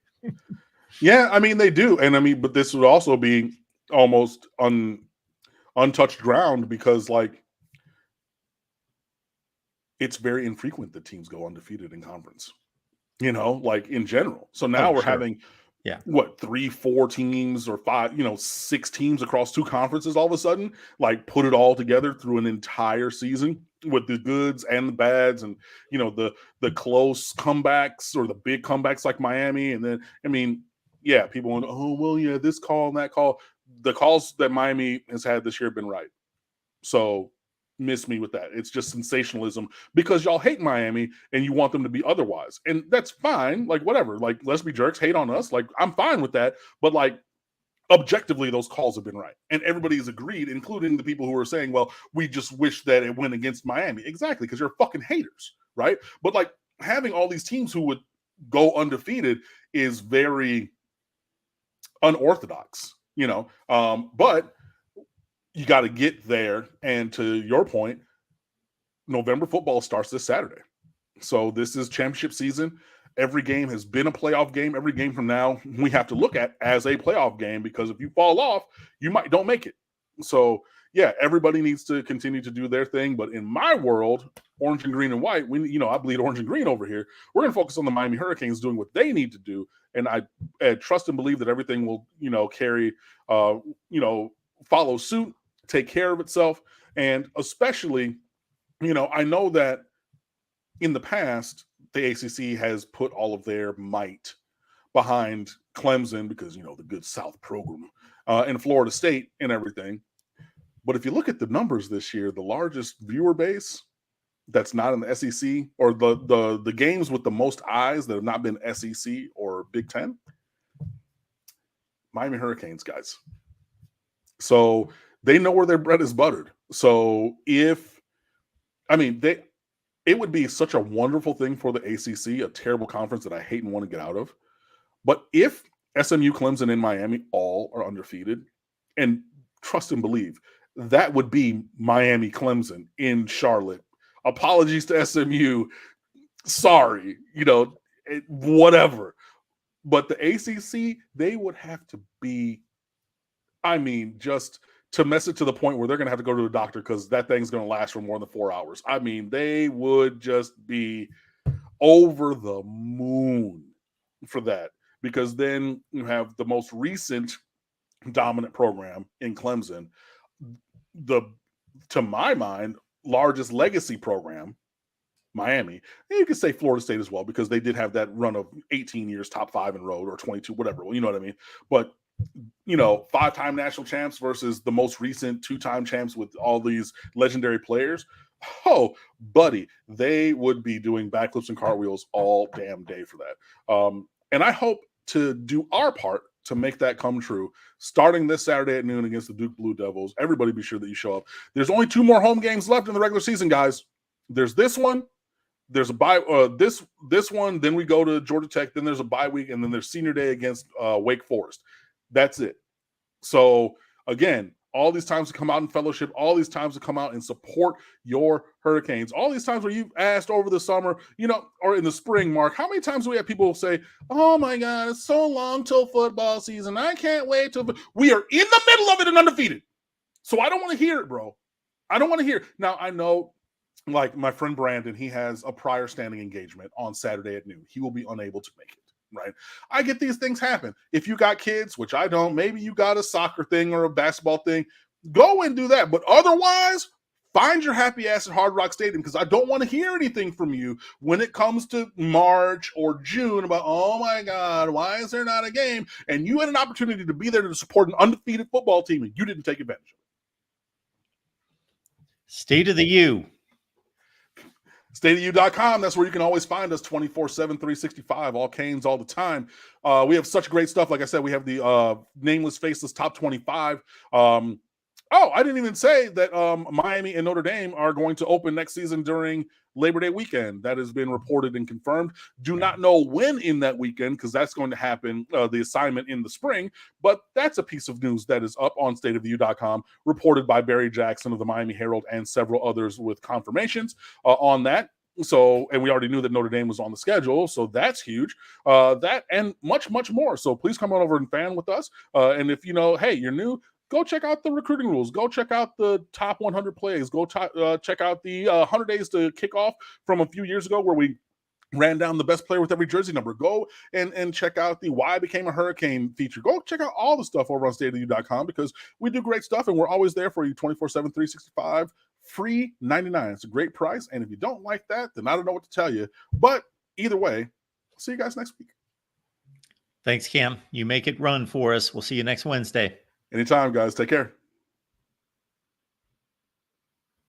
Speaker 2: Yeah, I mean, they do. And I mean, but this would also be almost untouched ground because, like, it's very infrequent that teams go undefeated in conference, like in general. So now we're having, 3, 4 teams or 5, 6 teams across 2 conferences all of a sudden, like put it all together through an entire season with the goods and the bads and, the close comebacks or the big comebacks like Miami. And then, I mean, yeah, people want, oh, well, yeah, this call and that call. The calls that Miami has had this year have been right. So miss me with that. It's just sensationalism because y'all hate Miami and you want them to be otherwise. And that's fine. Like, whatever. Like, let's be jerks, hate on us. Like, I'm fine with that. But like, objectively, those calls have been right. And everybody's agreed, including the people who are saying, well, we just wish that it went against Miami. Exactly. Because you're fucking haters. Right. But like having all these teams who would go undefeated is very unorthodox, but you got to get there. And to your point, November football starts this Saturday. So this is championship season. Every game has been a playoff game. Every game from now we have to look at as a playoff game, because if you fall off, you don't make it. So yeah, everybody needs to continue to do their thing. But in my world, orange and green and white, I bleed orange and green over here. We're going to focus on the Miami Hurricanes doing what they need to do. And I trust and believe that everything will, follow suit, take care of itself. And especially, I know that in the past, the ACC has put all of their might behind Clemson because, the good South program and Florida State and everything. But if you look at the numbers this year, the largest viewer base that's not in the SEC, or the games with the most eyes that have not been SEC or Big Ten, Miami Hurricanes, guys. So they know where their bread is buttered. So it would be such a wonderful thing for the ACC, a terrible conference that I hate and want to get out of. But if SMU, Clemson, and Miami all are undefeated, and trust and believe, that would be Miami, Clemson in Charlotte. Apologies to SMU. Sorry, whatever. But the ACC, they would have to be, just to mess it to the point where they're going to have to go to a doctor because that thing's going to last for more than 4 hours. They would just be over the moon for that, because then you have the most recent dominant program in Clemson, to my mind, largest legacy program, Miami. And you could say Florida State as well, because they did have that run of 18 years, top 5 in road, or 22, whatever. You know what I mean? But 5-time national champs versus the most recent 2-time champs with all these legendary players. Oh, buddy, they would be doing backflips and cartwheels all damn day for that. And I hope to do our part to make that come true, starting this Saturday at noon against the Duke Blue Devils. Everybody be sure that you show up. There's only 2 more home games left in the regular season, guys. There's this one. There's a bye. This one. Then we go to Georgia Tech. Then there's a bye week, and then there's senior day against Wake Forest. That's it. So again, all these times to come out in fellowship, all these times to come out and support your Hurricanes, all these times where you've asked over the summer, or in the spring, Mark, how many times do we have people say, oh my God, it's so long till football season. I can't wait till we are in the middle of it and undefeated. So I don't want to hear it, bro. I don't want to hear it. Now, I know, like my friend Brandon, he has a prior standing engagement on Saturday at noon. He will be unable to make it. Right. I get these things happen. If you got kids, which I don't, maybe you got a soccer thing or a basketball thing, go and do that. But otherwise, find your happy ass at Hard Rock Stadium, because I don't want to hear anything from you when it comes to March or June about, oh my God, why is there not a game? And you had an opportunity to be there to support an undefeated football team and you didn't take advantage of it.
Speaker 1: State of the U.
Speaker 2: StateofU.com. That's where you can always find us 24/7, 365, all Canes all the time. We have such great stuff. Like I said, we have the Nameless Faceless Top 25. I didn't even say that Miami and Notre Dame are going to open next season during Labor Day weekend. That has been reported and confirmed. Do not know when in that weekend, because that's going to happen, the assignment in the spring. But that's a piece of news that is up on StateofU.com, reported by Barry Jackson of the Miami Herald and several others with confirmations on that. So, and we already knew that Notre Dame was on the schedule, so that's huge. That and much, much more. So please come on over and fan with us. And if hey, you're new, go check out the recruiting rules. Go check out the top 100 plays. Go check out the 100 days to kick off from a few years ago, where we ran down the best player with every jersey number. Go and check out the Why I Became a Hurricane feature. Go check out all the stuff over on StateofU.com, because we do great stuff and we're always there for you 24/7, 365, free 99. It's a great price. And if you don't like that, then I don't know what to tell you. But either way, see you guys next week.
Speaker 1: Thanks, Cam. You make it run for us. We'll see you next Wednesday.
Speaker 2: Anytime, guys. Take care.